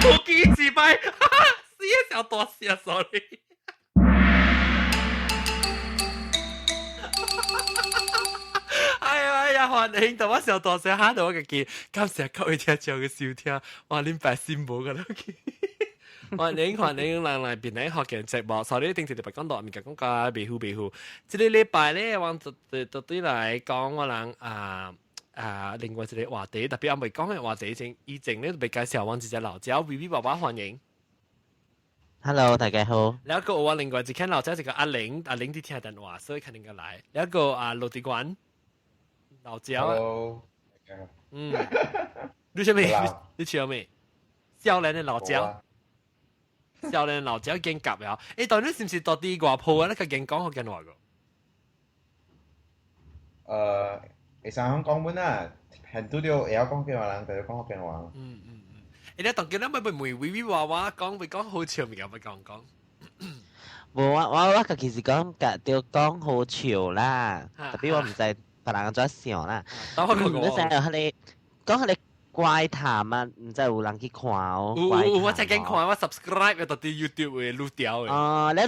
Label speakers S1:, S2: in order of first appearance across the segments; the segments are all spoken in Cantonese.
S1: 我记失败，死小大声 ，sorry。哎呀，歡迎同我小大聲喊到我嘅記，感謝各位聽眾嘅收聽，哇！恁白心無嘅都記。歡迎人來邊嚟學嘅節目，所以一定係特別講到，唔係講個庇護。即個禮拜咧，我對嚟講，我人另外一個話題，特別我未講嘅話題，以前咧被介紹我自己老椒 VV 爸爸歡迎。
S2: Hello， 大家好。
S1: แล้วก็我另外一個老椒就個阿玲啲聽電話，所以肯定嘅嚟。แล้วก็陸地館老椒。
S3: Hello，
S1: 你做咩？你笑咩？少年嘅老椒。少年老椒見夾了。誒，當你是唔是到啲外鋪啊？你個見講學緊話
S3: 個？會使響講本啊，很多條會曉講嘅話，人就要講學嘅話。
S1: 你當見到咪會微話話講，會講好笑咪咁咪講。
S2: 我其實講夾條講好笑啦，特別我唔知別人怎想啦。
S1: 當我講
S2: 你成日佢哋怪談啊，唔知有人去看哦。
S1: 我真見看，我 subscribe 到啲 YouTube 會錄掉嘅。
S2: 哦，你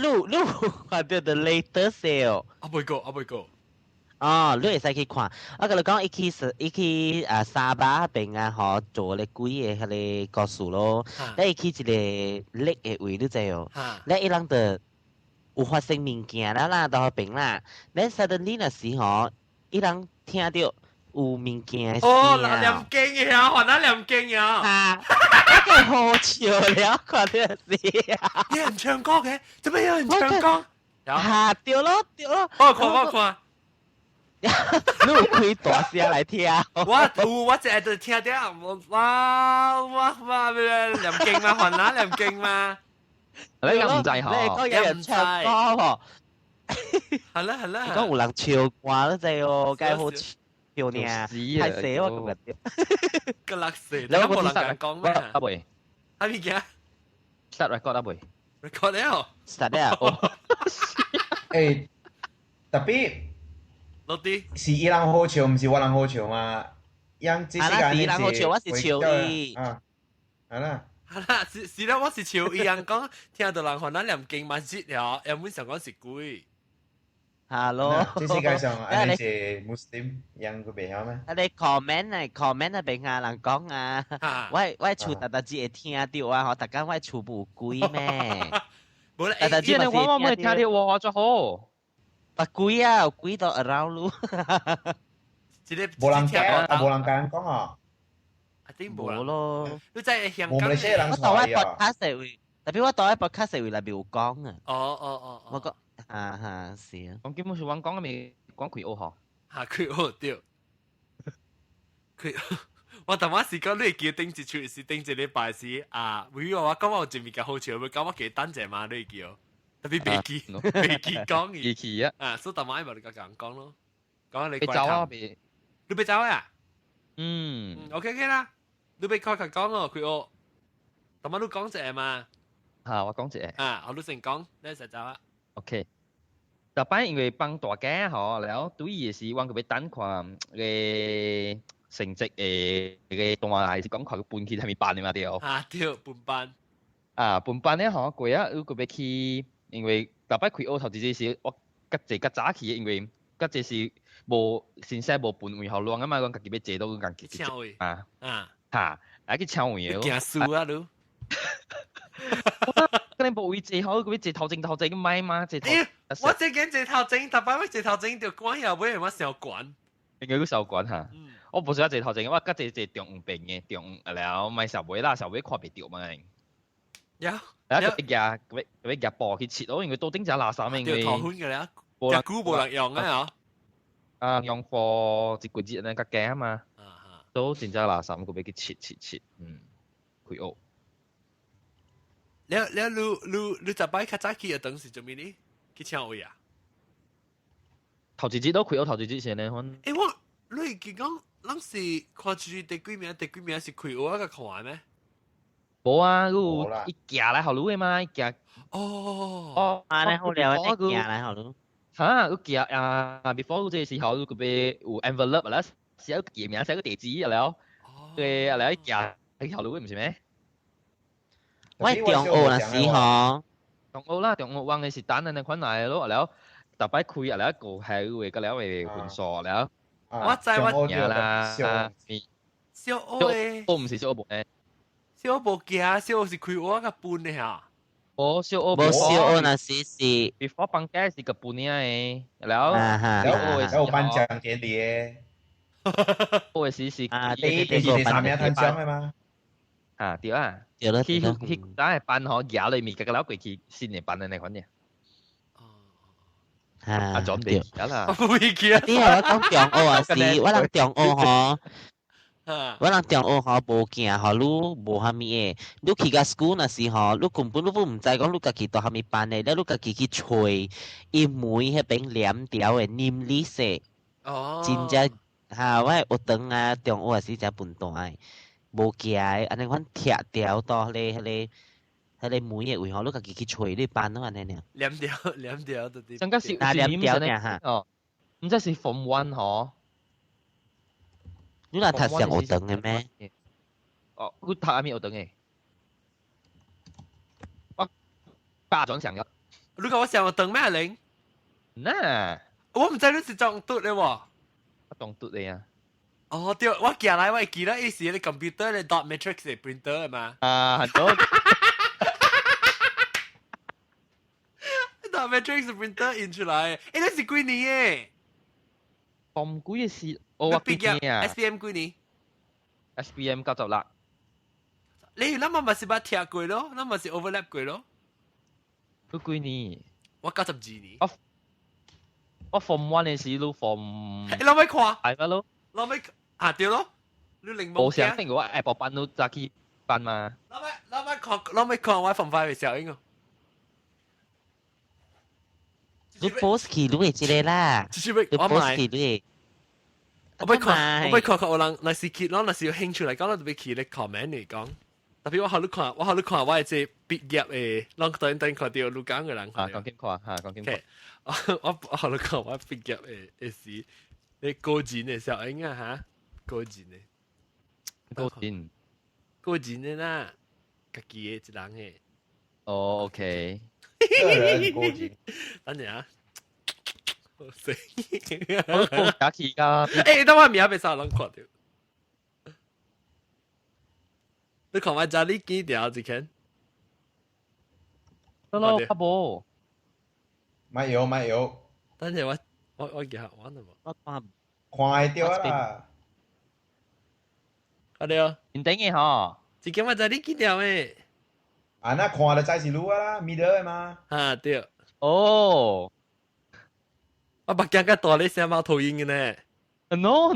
S2: 看到 the latest sale。
S1: 我未過。
S2: 哦，你會使去看。我跟你講，一去沙巴邊啊，嗬做咧幾個迄個故事咯。你去一個歷嘅位，你知哦。你一人就有發生物件啦，到邊啦。你 suddenly 那時候，一人聽到有物件聲。
S1: 哦，念經呀，還那念經呀。
S2: 那個好笑了，看到是。
S1: 有人唱歌嘅，做咩有人唱歌？
S2: 對咯。
S1: 我看。
S2: 你有開大聲來聽？
S1: 我只係在聽到，哇，念經嘛，還那念經嘛。
S4: 你咁唔制嗬？
S2: 你講有人唱歌喎。
S1: 係啦。
S2: 講有人唱歌都制哦，梗係好笑呢。太死我咁嘅。
S1: 個垃圾，你冇人敢講咩？
S4: 阿妹，
S1: 係咪嘅
S4: ？start record 阿妹
S1: ？record 了。
S2: start 了。
S3: 誒，特別。
S1: 落啲
S3: 是伊人好笑，唔是我人好笑嘛？因這世界
S2: 你是人好笑，我是笑伊。
S3: 啊，係啦。
S1: 是啦，我是笑伊人講，聽到人可能念經嘛熱了，原本上講是鬼。
S2: Hello。
S3: 這世界上安尼是穆斯林，人佢袂曉咩？
S2: 你 comment 啊，邊啊人講啊，我厝特只會聽到啊，我大家我厝無鬼咩？
S1: 冇啦，
S4: 但係我咪聽到我就好。
S2: 白鬼啊，鬼到 around 路。
S3: 冇人講啊。
S2: 冇咯。
S1: 你真係香港。
S3: 冇人
S2: 我當我 podcast 會，特別我當我 podcast 會裏邊有講啊。
S1: 哦。
S2: 我講是啊。
S4: 咁基本上講咪講佢學嗬。
S1: 佢學對。佢我頭先講你叫頂住出是頂住禮拜是啊，如果我講我準備嘅好笑，會講我幾單隻嘛你叫。特別未記講
S4: 嘅，
S1: 所以特晚咪你講咯，講你
S4: 被走啊，
S1: 你被走啊？OK 啦，你被開講咯，佢我，特晚都講隻嘛，
S4: 我講隻
S1: 我都成講，你實走啊
S4: ，OK， 特別因為幫大家嗬，แล้ว對於是揾佢俾單看嘅成績嘅動畫係講佢半期係咪辦嘅嘛掉？
S1: 對，半
S4: 班咧嗬，佢啊佢俾去。因為特別佢頭先是我吉早起，因為吉是無先生無半位後浪啊嘛，講自己要借到咁幾
S1: 槍位
S4: 嚟去槍位
S1: 咯，驚輸啊都，
S4: 嗰啲無位借好，嗰啲借頭正咁買嘛，借頭。
S1: 我只驚借頭正，特別借頭正條管又俾人乜時候管？
S4: 應該都受管嚇，我冇想借頭正，我吉借中五邊嘅中แล้ว咪時候會啦，時候會看唔到嘛。
S1: 有。
S4: 一日日播去切咯，因為到頂就垃圾因為
S1: 條頭款嘅啦，隻股冇人用啊
S4: 用貨一個節咧個鏡啊嘛，都真正垃圾咁俾佢切，佢學。
S1: 你就擺卡扎去嘅當時做咩呢？去唱會啊？
S4: 頭一節都佢學頭一節先咧，可能。
S1: 你係講，當時看住第幾名是佢學一個看咩？
S4: 冇啊，嗰一架嚟後路嘅嘛，一架。
S2: 你好聊一架嚟後路。
S4: 嗰架before 嗰陣時候佢俾有 envelope 啦，寫個名寫個地址แล้ว，對，แล้ว一架喺後路唔係咩？
S2: 我中學那時吼，
S4: 中學啦，中學玩嘅是單人嘅款嚟咯，แล้วต่อไปคุยแล้วก็係會ก็แล้วไปหุ่นสอแล้ว
S1: 我知我
S4: 呀啦，
S1: 小學誒，
S4: 我唔是小學誒，
S1: 小學無行，小學是開我個半嘅嚇。
S4: 我小學
S2: 無小學那時是
S4: before 放假是個半年誒，แล้ว
S3: 有頒獎典禮嘅，
S4: 我嘅是
S3: 第三名頒獎嘅嘛。
S4: 啊，對啊，
S2: 對啦，
S4: 佢但係辦學廿裏面嘅แล้ว佢去新嘅辦嘅那款嘅，啊，做唔掂㗎啦。
S1: 會記啊！
S2: 啲係我講中學啊是，我人中學吼。我人中學吼無行吼，你無蝦米誒，你去個 school 那時吼，你根本你唔知講你家己到蝦米班誒，你家己去吹，伊梅迄邊黏條誒黏哩色，真正嚇我學堂啊，中學是真笨蛋誒，無行誒，安尼款拆條到迄個梅誒位吼，你家己去吹你班都安尼爾。
S1: 黏條到啲。
S4: 更加是
S2: 黏條爾嚇。
S4: 哦，唔知是 Form One 嗬。
S2: 你若讀上學堂嘅咩？
S4: 哦，佢讀阿咪學堂嘅。我家長上嘅。
S1: 你講我上學堂咩零？
S4: 嗱，
S1: 我唔知你是中讀嘅喎。
S4: 我中讀嘅啊。
S1: 哦，對，我寄來我記得伊是你 computer 你 dot matrix 嘅 printer 係嘛？
S4: 啊，很多。
S1: dot matrix printer 印出來，誒，你是幾年嘅
S4: Form 幾嘅是？我
S1: 畢業
S4: 啊
S1: SPM 幾年
S4: ？SPM 90啦。
S1: 你諗下咪是把貼過咯，諗咪是 overlap 過咯。
S4: 佢幾年？
S1: 我92年。
S4: 我 Form One 嘅時都 Form。
S1: 你諗咪看？
S4: 係咪咯？
S1: 諗咪啊對咯，你零
S4: 冇想定我 Apple 班都早起班嘛。
S1: 諗咪看我 Form 5嘅時候應該。
S2: 你 post 起你即個啦，
S1: 你
S2: post 起你。
S1: 我咪看有人那是揭咯，那是有興趣嚟講，我特別揭你 comment 嚟講。特別我後你看，我係即畢業誒，啷個等看到你講嘅人。
S4: 啊，講緊看嚇，講緊看。
S1: 我後你看我畢業誒時，你高錢嘅時候應該嚇高錢嘅。高錢嘅啦，家己嘅一人嘅。
S4: 哦 ，OK。
S3: 個人高錢。
S1: 等陣啊！好死！
S4: 我假期㗎。
S1: 誒，等我面俾曬人看到。你看我家裡幾條只看？
S4: 得咯，阿伯。
S3: 咪有。
S1: 等陣我記下玩啦嘛。
S2: 我看
S3: 看掉啦。
S1: 快啲啊！
S4: 唔頂嘅嗬。
S1: 只見我家裡幾條誒？
S3: 啊，那看就知是路啦，middle 嘅嘛。
S1: 啊對。
S4: 哦。
S1: 我白鏡嘅大你成貓頭鷹嘅呢。
S4: No。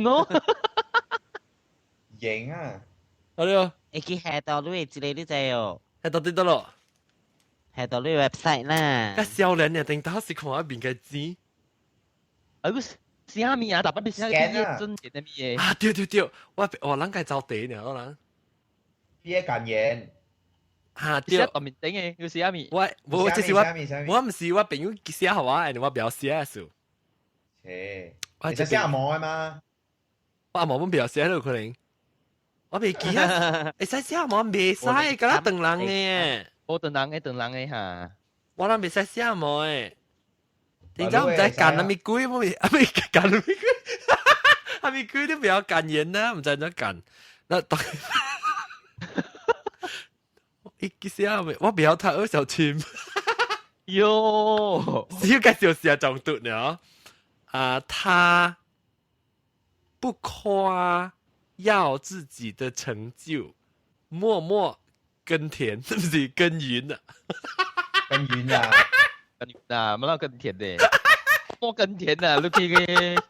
S3: 型啊！
S1: 快啲啊！
S2: 會去下到你之類你知哦。
S1: 係到啲得咯。
S2: 下到你 website 啦。
S1: 個少年人定當時看我面嘅字。
S4: 啊個蝦米啊，大把啲蝦米真嘅咩嘢？
S1: 啊對，我諗計走地呢，可能。
S3: 畢業感言。
S1: 嚇對。
S4: 特別頂嘅，要蝦米。
S1: 我就是我唔是我朋友寫下我，而我表寫數。
S3: 你寫阿毛嘅嘛？
S1: 我阿毛本表寫到可能。我未記啊！會使寫阿毛未使，㗎啦鄧人嘅。
S4: 我鄧人嘅嚇。
S1: 我諗未使寫阿毛嘅。點解唔使幹阿咪鬼？我未阿咪幹阿咪鬼，阿咪鬼都比較幹言啦，唔使怎幹。那當一寫阿咪，我比較睇小青。
S4: 喲，
S1: 只要介紹寫中毒呢？他不誇耀自己的成就，默默耕田，是不是耕耘啊？
S3: 耕耘啊！
S4: 耕耘啊，乜啦耕田咧？我耕田啊，你睇嘅。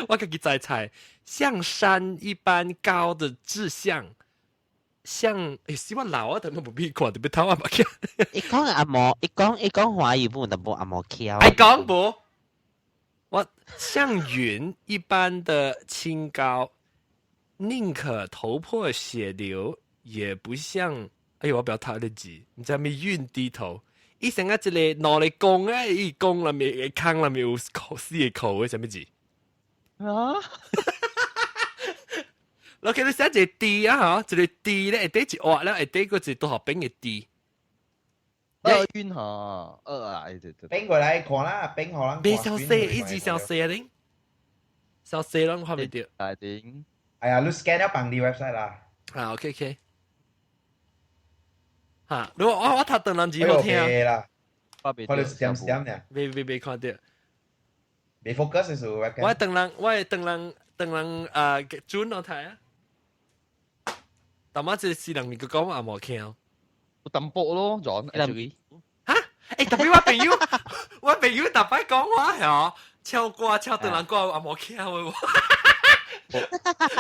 S1: 我自己在猜，像山一般高的志向，像希望老啊，等我不必看，特別頭啊嘛。
S2: 伊講阿毛，伊講華語本就冇阿毛橋。
S1: 愛講不？我像雲一般的清高，寧可頭破血流，也不像。哎呦，我不要睇你字，唔知係咪雲低頭？伊成日一個攞嚟講啊，伊講啦咪坑啦咪有口死嘅口嘅，什麼字？
S4: 啊？
S1: 我見你寫一個 D 啊，嚇，一個 D 咧，下底一畫咧，下底個字都學邊嘅 D。
S4: 冤嚇，對。
S3: 冰過嚟看啦，冰可能
S1: 未小四，一直小四啊你，小四咯，看未到。
S4: 大點？
S3: 哎呀，你 scan 咗bằng啲 website 啦。
S1: 啊，OK，嚇，我睇鄧蘭字好聽
S3: 啦，
S4: 我
S3: 看到點呢？
S1: 未看到。
S3: 未 focus 喺 webcam。
S1: 我鄧蘭轉我睇啊。但我這是人哋講我冇聽。
S4: 我淡薄咯，John actually。
S1: 嚇？誒，特別我朋友特別講我係唱歌唱鄧蘭歌我冇聽喎。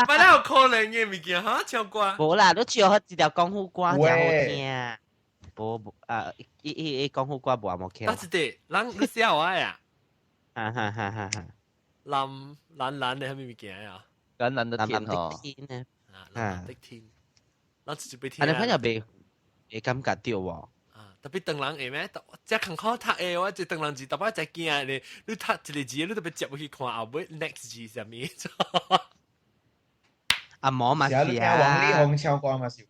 S1: 咪咧有可能嘅物件嚇唱歌。
S2: 冇啦，你唱一條功夫歌真好聽。冇伊功夫歌無阿冇聽。
S1: 但係啲人你寫我呀？
S2: 哈。
S1: 藍嘅係咩物件呀？
S4: 藍藍的天
S2: 嗬。
S1: 藍的天。咱直接被聽。
S2: 啊，你朋友未感覺到喎？
S1: 特別鄧人會咩？即係考讀嘅，我即鄧人字，特別只驚你讀一個字，你特別接去看後尾 next 字係咩？
S2: 啊，冇嘛是啊。
S3: 王力宏唱歌嘛是。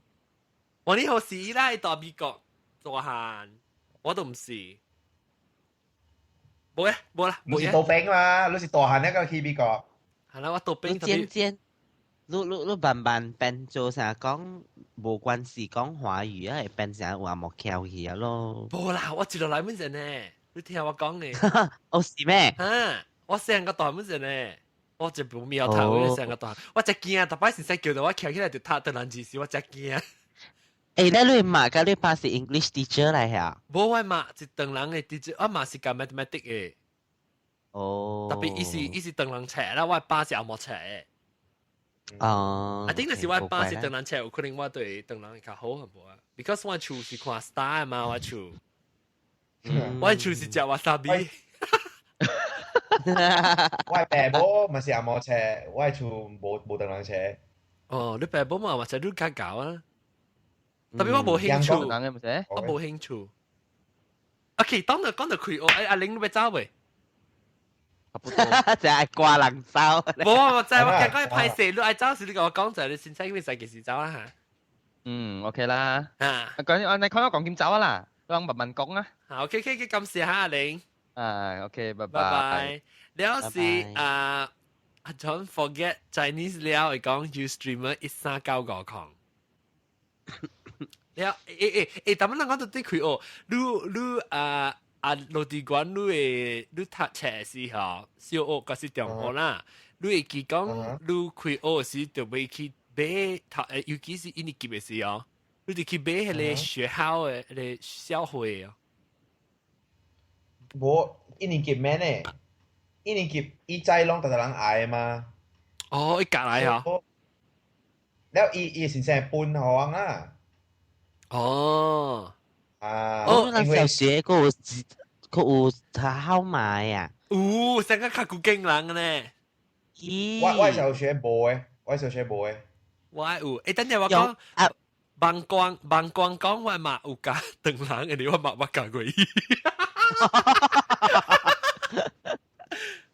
S1: 王力宏是伊拉喺美國大漢，我都唔是。冇啦。
S3: 你是杜冰嘛？你是大漢那個去美國。
S1: 係啦，我杜冰。
S2: 尖。你扮變做成日講無關事講華語啊，係變成話莫翹去啊咯。
S1: 冇啦，我知道嚟乜嘢呢？你聽我講呢。
S2: 哦是咩？
S1: 我成個大乜嘢呢？我就冇苗頭嘅成個大，我只驚，特別是細叫到我翹起來就讀鄧蘭字時，我只驚。
S2: 誒，你媽㗎？你爸是 English teacher 嚟呀？
S1: 冇我媽是鄧蘭嘅 teacher，我媽是教 mathematics 嘅。
S2: 哦。
S1: 特別伊是鄧蘭冊啦，我爸是阿莫冊嘅。
S2: 哦。
S1: I think 那是我爸是鄧蘭冊，有可能我對鄧蘭會較好係冇啊。Because 我厝是看 star 嘛，我厝是食 wasabi。
S3: 我係爸母，咪是阿莫車，我係厝冇鄧蘭車。
S1: 哦，你爸母嘛，或者你較搞啊？特別我冇興趣，我冇興趣。OK，講到佢，阿玲你要走未？
S2: 就係掛冷騷。
S1: 冇，就係我講拍攝，你愛走時你同我講就係你先使咩時幾時走啦嚇。
S4: OK 啦。講你講點走啊啦？讓慢慢講啊。
S1: OK，感謝下阿玲。
S4: OK，拜
S1: 拜。了是don't forget Chinese 了，會講 Ustreamer 1395礦。了但係我講到啲佢哦，你落地關你讀冊時候，小學嗰時中學啦，你會記講你開學時就會去買尤其是一年級嘅時候，你就去買迄個學校嘅迄個小會哦。
S3: 冇一年級咩呢？一年級伊仔攏逐個人愛嘛。
S1: 哦，伊隔來啊。
S3: แล้ว伊先生搬行啊。
S1: 哦。
S2: 那小學佢有考買啊。
S1: 成個較古勁人嘅呢。
S3: 我小學冇誒，我小學冇誒。
S1: 我有，等陣我講萬光講我嘛有教鄧人嘅，你我嘛我教過伊。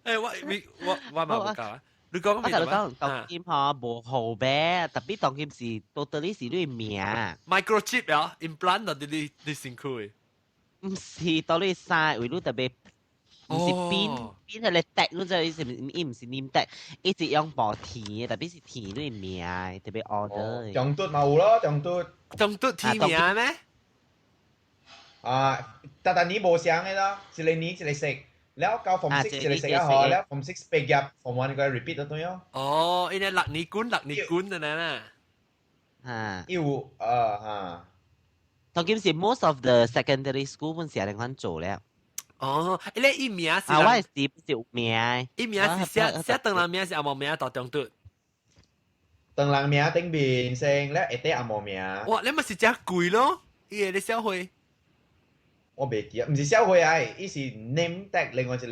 S1: 我嘛冇教啊。你講咩？
S2: 我講當劍嗬無號唄，特別當劍是totally是你名。
S1: microchip 啊 ，implant 到你身軀。
S2: 唔是到你曬，為你特別唔是邊係你滴，你就伊唔是黏滴，一直用部填嘅，特別是填你名，特別 order。
S3: 中嘟咪有咯，中
S1: 嘟填名咩？
S3: 但你無相嘅咯，一個年一個食。แล้วเก้าผมซิกสิเลยสิฮะแล้วผมซิกเปกยับผมวันก็ repeat ตัวย่อ
S1: อ๋ออีเนี่ยหลักนิกุนนั่นน่ะ
S3: อยู่ฮะ
S2: ตอนกี้是 most of the secondary school มันเสียงคน做แล้ว
S1: อ๋ออีเนี่ยอีเมียสิ
S2: ว่าสิเมีย
S1: อีเมียสิเสียตังหลังเมียสิอาหมอเมียต่อตรงตุ
S3: ตังหลังเมียเต็งบินเซ็งแล้วเอเต้อาหมอเมีย
S1: 哇你咪是真貴咯伊個你小會
S3: 我未記啊，唔是小會啊，伊是 name tag 另外一個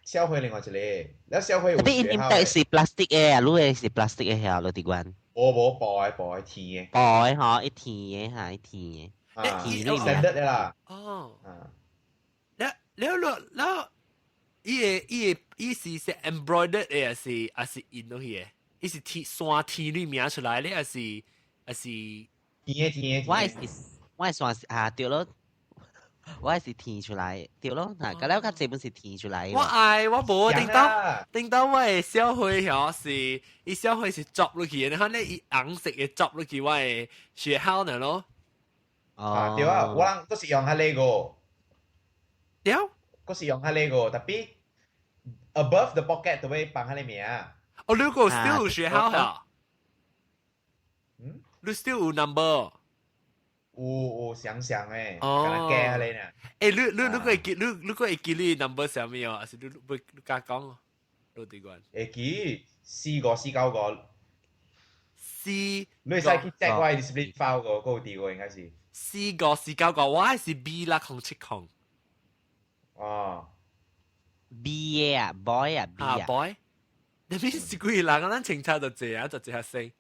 S3: 小會另外一個，แล้ว小會有學校。
S2: 啲 name tag 是 plastic 嘅，如果是 plastic 嘅係落地關。
S3: 冇薄甜嘅。
S2: 薄嘅嗬，一甜嘅係一甜嘅。
S3: 甜呢 standard 嘅啦。
S1: 哦。แล้ว伊是 embroidered 嘅，還是印落去嘅？伊是山天裏名出來咧，還是？
S3: 甜嘅。
S2: 我係算啊對咯，我係填出來對咯，嗱，咁了這本是填出來。
S1: 我無頂到我嘅小會嗬是，伊小會是捉落去，然後咧伊紅色嘅捉落去我嘅學校呢咯。
S3: 對啊，我人都是用下呢個。
S1: 對。
S3: 嗰時用下呢個，特別 above the pocket 都會放下你名。
S1: 哦，如果 still 有學校嚇？你 still 有 number？
S3: 有想誒，咁樣驚下你呢？
S1: 你會記你 number 係咩啊？還是你加講啊？你點講？
S3: 會記4個4、9個。
S1: 你
S3: 會使去 check 我 display file 個嗰個應該是。
S1: 4個4、9個，我係是 B 啦070。
S3: 哦
S2: ，B 啊 ，boy 啊 ，B 啊
S1: ，boy，你邊是幾人啊？咱清查就這啊，就這下聲。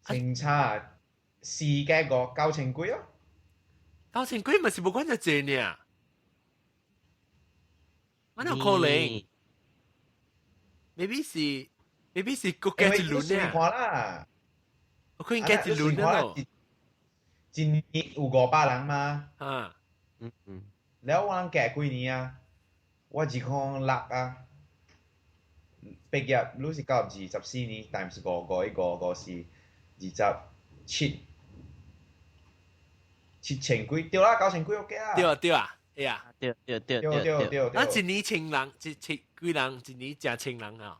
S3: 清查4嘅個9,000幾咯
S1: ，9,000幾咪是冇關就這呢？我有可能 ，maybe 是個幾一輪呢？
S3: 看啦，
S1: 我可以幾一輪咯。
S3: 一年有500人嘛？แล้ววันแก่กุยนี้อ่ะว่าจีคองหลักอ่ะเปียบรู้สึกกับจีจับซีนี้แต่ไม่是個是จีจับ7,000幾對啦9,000幾 OK 啦
S1: 對啊哎呀
S2: 對
S1: 那一年千人幾人一年正千人啊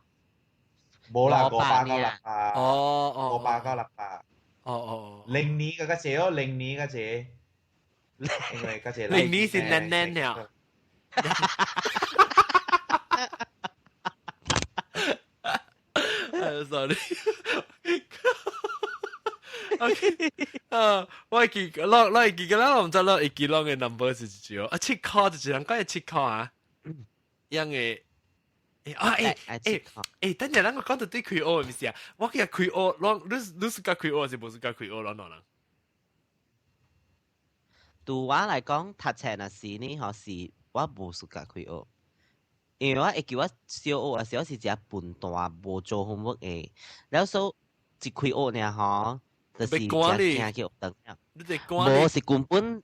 S3: 冇啦500個啦
S1: 哦
S3: 500個啦
S1: 哦
S3: 零年嗰個字咯零年嗰字因為嗰隻
S1: 零年是嫩嫩了。sorry。OK，我記個啦，我唔知啦，會記啷嘅 number 是幾多？7塊就一人講7塊啊，樣嘅。等陣，我講到對開學嘅唔是啊，我記得開學，你是講開學是冇是講開學啷啷？
S2: 對我來講，讀冊那時呢，嗬是我無暑假開學，因為我會記我小學啊，時是只笨蛋，無做 homework 嘅，然後所以一開學呢，嗬，就是只驚去學堂了。無是根本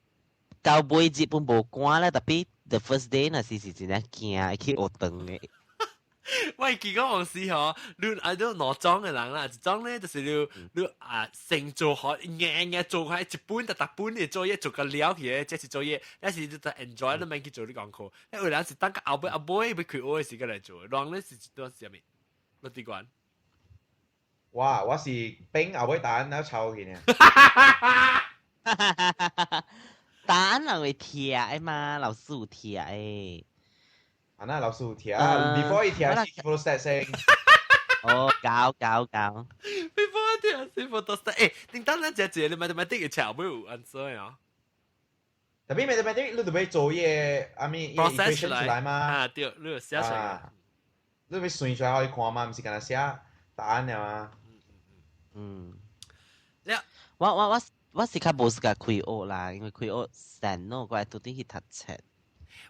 S2: 到尾日本無關咧，特別 the first day 那時真係驚去學堂嘅。
S1: 喂，結果往時嗬，你都攞裝嘅人啦，一裝咧就是你成做好硬做喺一本就特本嘅作業做個了嘅，即係作業，有時就 enjoy 都免去做啲功課，因為有時等個後尾要開學嘅時間嚟做，讓你是多時咩？我啲講。
S3: 哇！我是冰後尾蛋แล้ว臭嘅呢。
S2: 蛋人會貼誒嘛，老師有貼誒。
S3: 那老師有貼啊 ，before 一貼是 photostat 先。
S2: 哦，搞。
S1: before 一貼是 photostat，點解咱只你 mathematics 嘅詞尾有 answer 啊？
S3: 特別 mathematics 你就要做嘢，I mean equation 出來嘛。
S1: 啊，對，你要寫出來。
S3: 你要算出來可以看嘛，唔是淨係寫答案嘅嘛。
S2: 我是較無時間開學啦，因為開學散咯，我係到底去讀冊。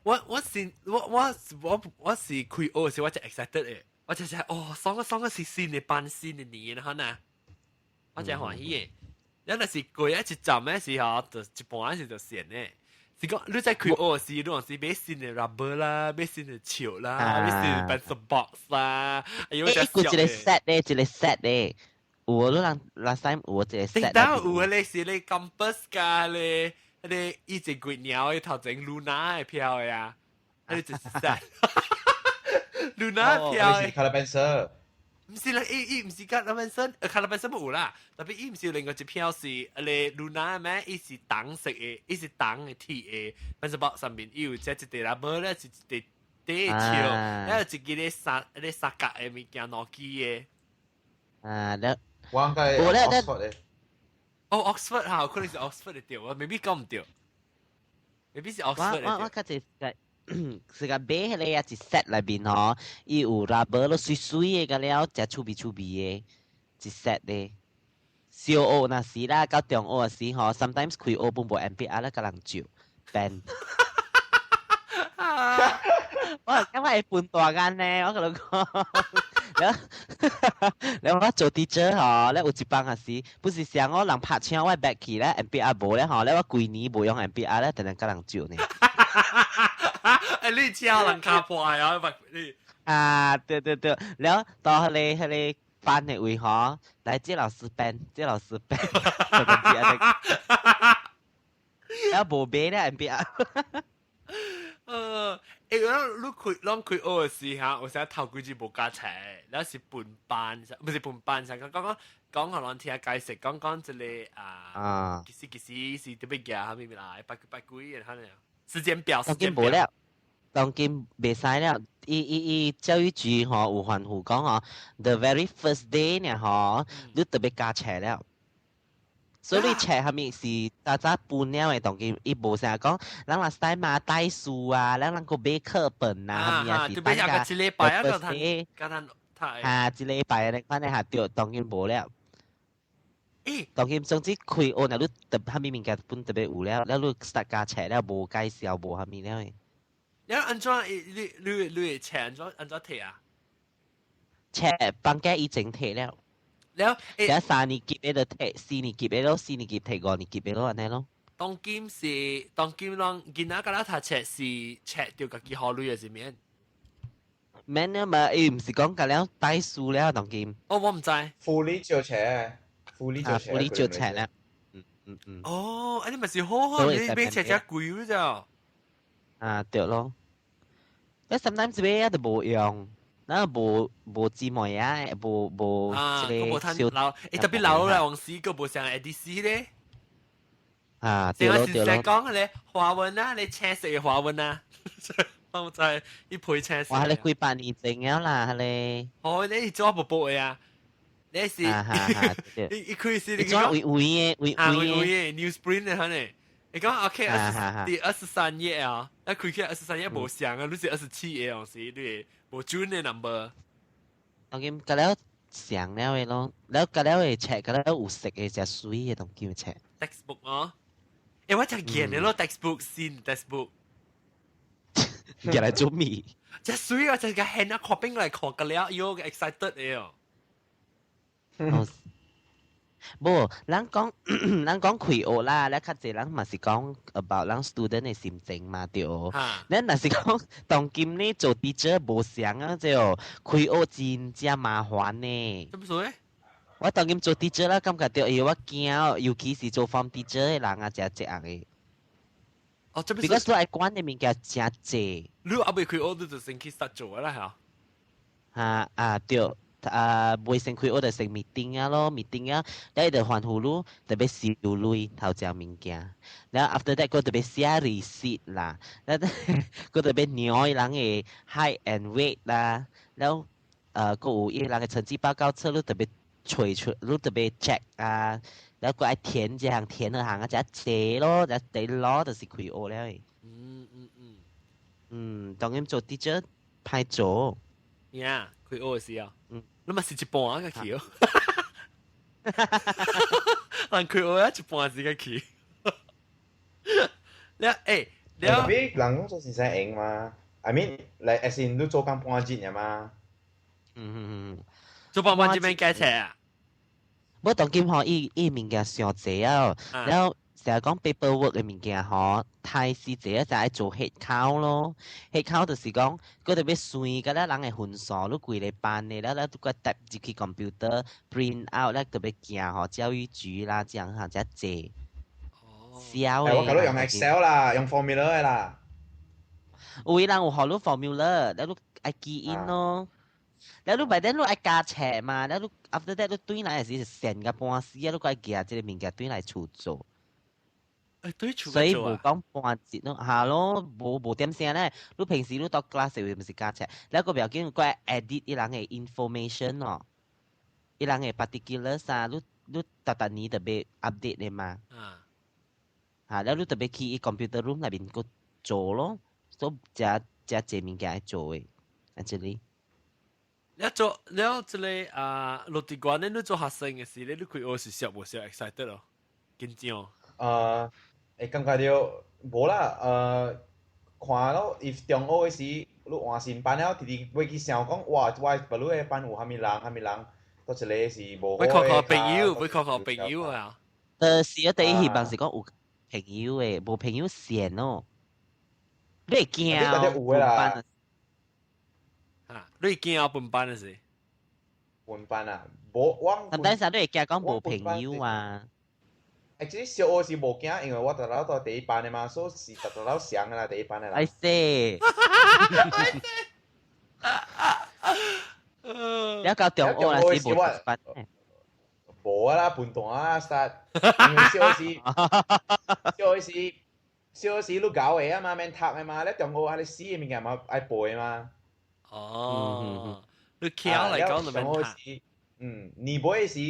S1: 我是開學時我就 excited 嘅，我就爽個是新嘅班新嘅年，可能我就歡喜嘅。有陣時過一站嘅時候，就一半時就閒嘅。是講你在開學時，你往時買新嘅 rubber 啦，買新嘅球啦，買新嘅 pencil box 啦，
S2: 一個 set 咧，一個 set 咧。有你last time 有一個 set。
S1: 頂到有咧是咧 compass 㗎咧。你一隻鬼鳥嘅頭整 Luna 嘅票嘅啊，你就是 set。Luna 票嘅。
S3: Calabanser。
S1: 唔是啦，伊唔是 Calabanser，Calabanser 冇啦，特別伊唔是另外一票是你 Luna 咩？伊是銅色嘅，伊是銅嘅鐵嘅，反正包上面伊有隻一隻 rubber 咧，一隻地球，然後一個咧三角嘅物件攞機嘅。
S2: 咧。
S3: 我應該 Oxford 嘅。
S1: Oxford 嚇，可能是 Oxford 嘅掉，未必講唔掉。maybe 是 Oxford 嘅掉。
S2: 我嗰是個買迄個啊，一 set 內面吼，伊有 rubber 咯，水嘅個了，只趣味嘅一 set 咧。小學那時啦，到中學嗰時吼 ，sometimes 開學本無 MPR 啦，個人照 ban。我感覺會笨大間咧，我同你講， แล้วว่า做 teacher 嗬，แล้ว有一幫係是，不是想我人拍槍我 back 去咧 ，MBR 無咧嗬，แล้วว่า幾年無用 MBR 咧，等陣跟人照呢。
S1: 你超人卡破啊！你
S2: 對，แล้วต่อ佢哋班嘅位嗬，嚟接老師班，就咁知啊，แล้ว無俾咧 MBR。
S1: 咱開學嘅時候，有時頭幾次無加齊，然後是半班，唔是半班，係講互咱聽解釋，講一個其實是特別嘅，係咪啦？八幾然後呢？時間表。
S2: 當今袂使了，伊教育局吼有吩咐講吼 ，the very first day 呢吼，你特別加齊了。所以冊下面是早半了嘅，當今伊無成日講，咱若使嘛帶書啊，咱個買課本啊，係咪是
S1: 大家？一禮拜啊，個睇，
S2: 一禮拜咧，反正下掉，當今無了。當今總之開學嗱，你特下面物件本特別有了，แล้ว你 start 加冊了，無介紹無下面了嘅。
S1: 然後安怎你冊安怎摕啊？
S2: 冊放假以前摕了。แล้ว3年級就摕，4年級咯，4年級摕5年級咯，安尼咯。
S1: 當今咱囡仔甲咱讀冊是冊着家己考慮嘅是免？
S2: 免啊嘛，伊毋是講甲了帶書了當今。
S1: 我唔知。
S3: 輔理照冊，輔理照冊
S2: 啦。
S1: 哦，安尼咪是好，你買冊貴咗咋？
S2: 對咯。但 sometimes 買啊都無用。那無姊妹啊，無
S1: 即個小老，特別老啦，往時個無上 ADC 咧。
S2: 對咯。
S1: 講咧華文啊，你青色嘅華文啊，我就係一配青色。
S2: 哇！你幾百年前了啦，你。
S1: 哦，你做部部嘅啊？你是你開始你
S2: 講微
S1: 嘅 newsprint 咧，嚇你。你講 OK， 第23頁啊，那開起23頁無上啊，你是27頁往時你。無準嘅 number，
S2: 當今嗰了上了嘅咯，แล้ว嗰了嘅冊，嗰了有色嘅只水嘅當今嘅冊。
S1: textbook 哦，我就見嘅咯 textbook 先 textbook，
S2: 原來做咩？
S1: 只水我就個 hand up copying 嚟學嘅了，要 excited 嘅哦。
S2: 無，咱講開學啦，咱較濟咱嘛是講 about 咱 student 嘅心情嘛，對。咱若是講當今呢做 teacher 無相啊，即係開學真正麻煩呢。
S1: 點解？
S2: 我當今做 teacher 啦，感覺到我驚，尤其是做 form teacher 嘅人啊，真係嘅。
S1: 哦，這邊。
S2: because 你愛管嘅物件真濟。
S1: 你阿未開學你就先去實做啦，
S2: 係。對。未先開學就先 meeting 啊咯 ，meeting 啊，แล้ว就吩咐你特別收錢頭隻物件，แล้ว after that ก็特別寫 receipt 啦，แล้วก็特別鳥人嘅 height and weight 啦，แล้วก็有伊人嘅成績報告冊，你特別出，你特別 check 啊，แล้วก็愛填這項填嗰項啊，就寫咯，就第攞就是開學了嘅。當然做 teacher 歹做。
S1: 呀，開學嘅時候。你咪是一半啊個去哦，人開學一半時間去。你
S3: 特別人工做時間贏嘛 ，I mean 嚟 as in 你做緊半日嘅嘛。
S1: 做半日咩計冊啊？
S2: 我當今吼伊物件上濟啊，แล้ว成日講 paperwork 嘅物件吼，太時濟就愛做 head count 咯。head count 就是講，佢特別算㗎啦，人嘅分數，你規個班嘅，แล้ว都個 type 入去 computer print out，แล้ว特別驚吼教育局啦，這樣嚇，只濟。少
S3: 嘅。我覺得用 Excel 啦，用 formula 嘅啦。
S2: 有人有學你 formula，แล้ว你愛記 in 咯。แล้ว你你愛加冊嘛，แล้ว你 after that 你對來係成個半時啊，你個愛記這個物件對來處做。所以無講半節咯，係咯，無點聲咧。你平時你讀 class 會唔是加冊，แล้ว個表經佢 edit 伊人嘅 information 咯，伊人嘅 particulars 啊，你特年特別 update 嘅嘛。แล้ว你特別去伊 computer room 裏邊個做咯，所以只物件做嘅，actually。
S1: 你做即個落地關咧，你做學生嘅時咧，你開學時無時 excited 咯，緊張。
S3: 感覺到無啦，看咯，if 中學嘅時，你換新班了，直直會去想講，哇，我不如嘅班有蝦米人，到一個是無好嘅。
S1: 會靠朋友啊！
S2: 是啊，第一希望是講有朋友誒，無朋友閒哦。你會驚
S3: 啦？
S1: 啊，你會驚分班嘅事？
S3: 分班啊，無我。
S2: 但係你會驚講無朋友啊？
S3: 其實小學是無驚，因為我逐日都第一班的嘛，所以是逐日都上嘅啦，第一班的啦。
S2: I see。你到中學啦，是無班。
S3: 無啦，笨蛋啊，start。因為小學你教嘅啊嘛，免讀嘅嘛，你中學你死嘅物件嘛愛背嘛。
S1: 哦。你巧嚟講就免讀。
S3: 年尾嘅時，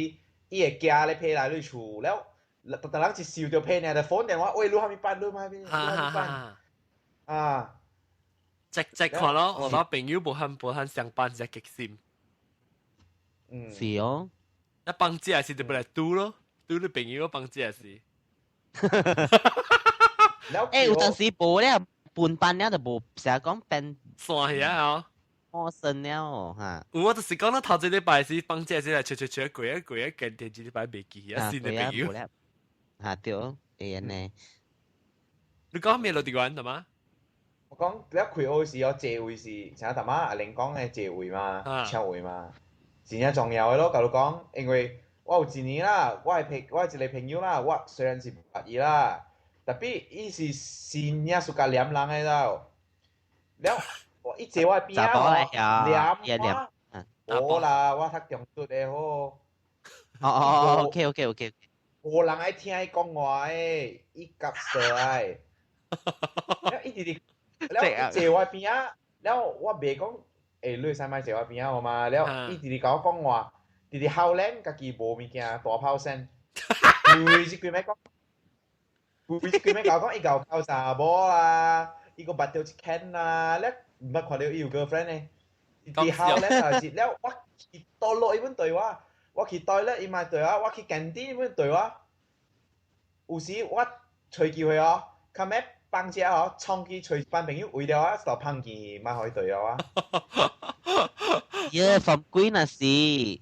S3: 伊會寄咧批來你厝了。特人一收到片呢，就phone電話，喂，你蝦米班？啊！
S1: 直看咯，我攞朋友無限上班只極心。
S2: 是哦。
S1: 一幫姐是就不來嘟咯，嘟你朋友幫姐是。
S2: 有陣時無咧，半班咧就無成日講變
S1: 散去啊！
S2: 陌生了嚇。
S1: 我就是講到頭一禮拜是幫姐是來吹過近電視禮拜未記啊，新嘅朋友。
S2: 嚇對，會安尼。
S1: 你講咩落地玩係嘛？
S3: 我講你一開學時有聚會時，像頭媽阿玲講嘅聚會嘛，唱會嘛，真正重要嘅咯。甲你講，因為我有一年啦，我係一個朋友啦，我雖然是白衣啦，特別伊是新嘢暑假黏人嘅咯。了，我一坐我邊啊，黏我，冇啦，我讀中卒嘅好。
S2: OK。
S3: 無人愛聽伊講話誒，伊夾衰誒。了伊直直，了坐我邊啊，了我袂講，你會使咪坐我邊啊好嘛？了伊直直甲我講話，直直後咧家己無物件大炮聲，每一句咪講，甲我講伊有溝查某啦，伊個捌到一間啦，了毋捌看到伊有 girlfriend 呢，直直後咧就係了我去倒落伊本對話。我去toilet 伊咪對我，我去canteen 伊咪對我。有時我吹機會哦，看咩幫姐哦，衝去吹班朋友為了啊，就碰見咪可以對我啊。
S2: from 幾那時？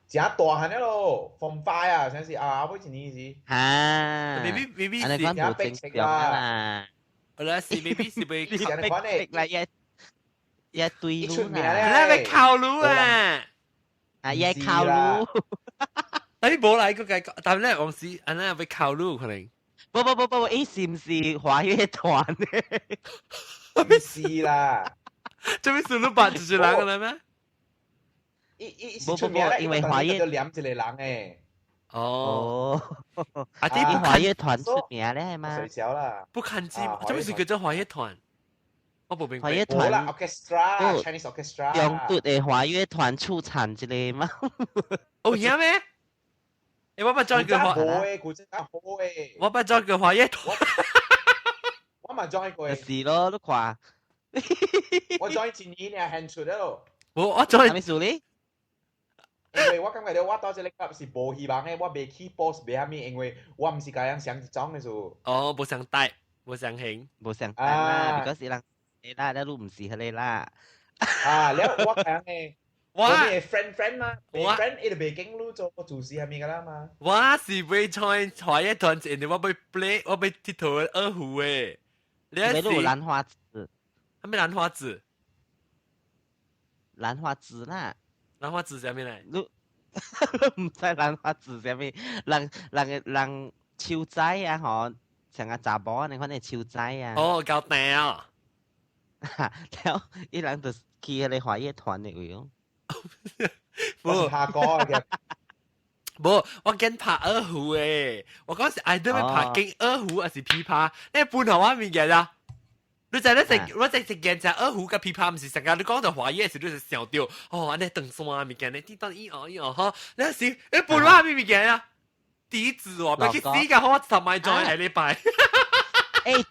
S3: 真大漢了咯，from 5啊，像是啊，尾一年時。
S2: 嚇。
S1: maybe
S2: 是。你講
S3: 白色啦。
S1: 我來是 maybe 是被。
S3: 你講咧。
S2: 來一堆路
S1: 啦。你被靠路啊！
S2: 也靠路，
S1: 你冇嚟個計，但係咧往時，安尼被靠路可能。
S2: 不，伊是唔是華樂團咧？
S3: 唔是啦，
S1: 做咩事都扮住人嘅啦咩？
S3: 伊出名咧，
S2: 因為華樂
S3: 就黏一個人誒。
S2: 哦，啊啲華樂團出名咧係嘛？
S3: 水小啦，
S1: 不看機，做咩事叫做華樂團？我冇明白。
S2: 華樂團
S3: 啦 ，orchestra，Chinese orchestra。
S2: 中途嘅華樂團出產一個嘛。
S1: 哦，係咩？誒，我咪 join 個華，我咪 join 個華樂團。
S3: 我咪 join 過。
S2: 是咯，都話。
S3: 我 join 一年啊，hand 出咯。
S1: 我 join
S2: 咩事咧？
S3: 因為我感覺到我到這個級是無希望嘅，我未去 post 未蝦米，因為我唔是咁樣想裝嘅數。
S1: 哦，冇想帶，冇想興，
S2: 冇想帶啦，because 人。你啦，你都唔是佢哋啦。
S3: แล้ว我講嘅，我哋 friend 嘛 ，friend 一路北京路做主持係咪㗎啦嘛？
S1: 我是被 join 華樂團前，我被 play， 我被剃頭二胡誒。
S2: 你係蘭花指？
S1: 係咪蘭花指？
S2: 蘭花指啦。
S1: 蘭花指係咩嚟？
S2: 你唔知蘭花指係咩？人超仔啊，嗬，成個查甫你看你超仔啊。
S1: 哦，夠頂啊！
S2: แล้วอีหลังตัวขี่อะไรหอย團嚟喎？
S3: 我拍歌嘅。
S1: 冇，我跟拍二胡誒，我嗰時嗌都咪拍緊二胡還是琵琶？你係半頭話物件啊？你就咧食，我食件就二胡กับ琵琶，唔是成日你講到華語時，你就想到哦，安尼斷線啊物件，你啲當咿哦呵，你時你半話物件啊？笛子喎，俾佢死㗎，我10米再喺禮拜。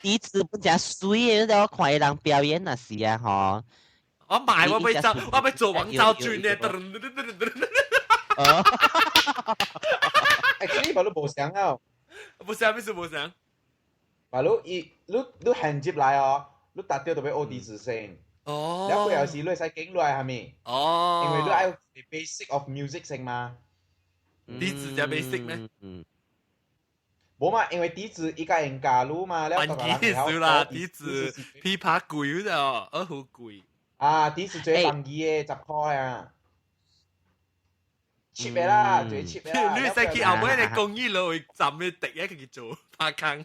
S2: 笛子本正水嘅，我看人表演那是啊，嗬。
S1: 我買我咪做王昭君咧，
S3: 呢個都冇想啊，
S1: 冇想咩事冇想。
S3: 嘛你衔接來哦，你達到就要學笛子先。
S1: 哦。
S3: แล้ว佢有時你使經落係咪？
S1: 哦。
S3: 因為你要 basic of music 先嘛。
S1: 笛子就 basic 咩？
S3: 冇嘛，因為笛子依家人加入嘛，
S1: แล้วก็笛子啦，笛子琵琶貴咗，二胡貴。
S3: 啊，笛子最便宜嘅10塊啊。cheap 嘅啦，最 cheap 嘅啦。
S1: 你使去後尾你公益路去站你第一個去做拍坑。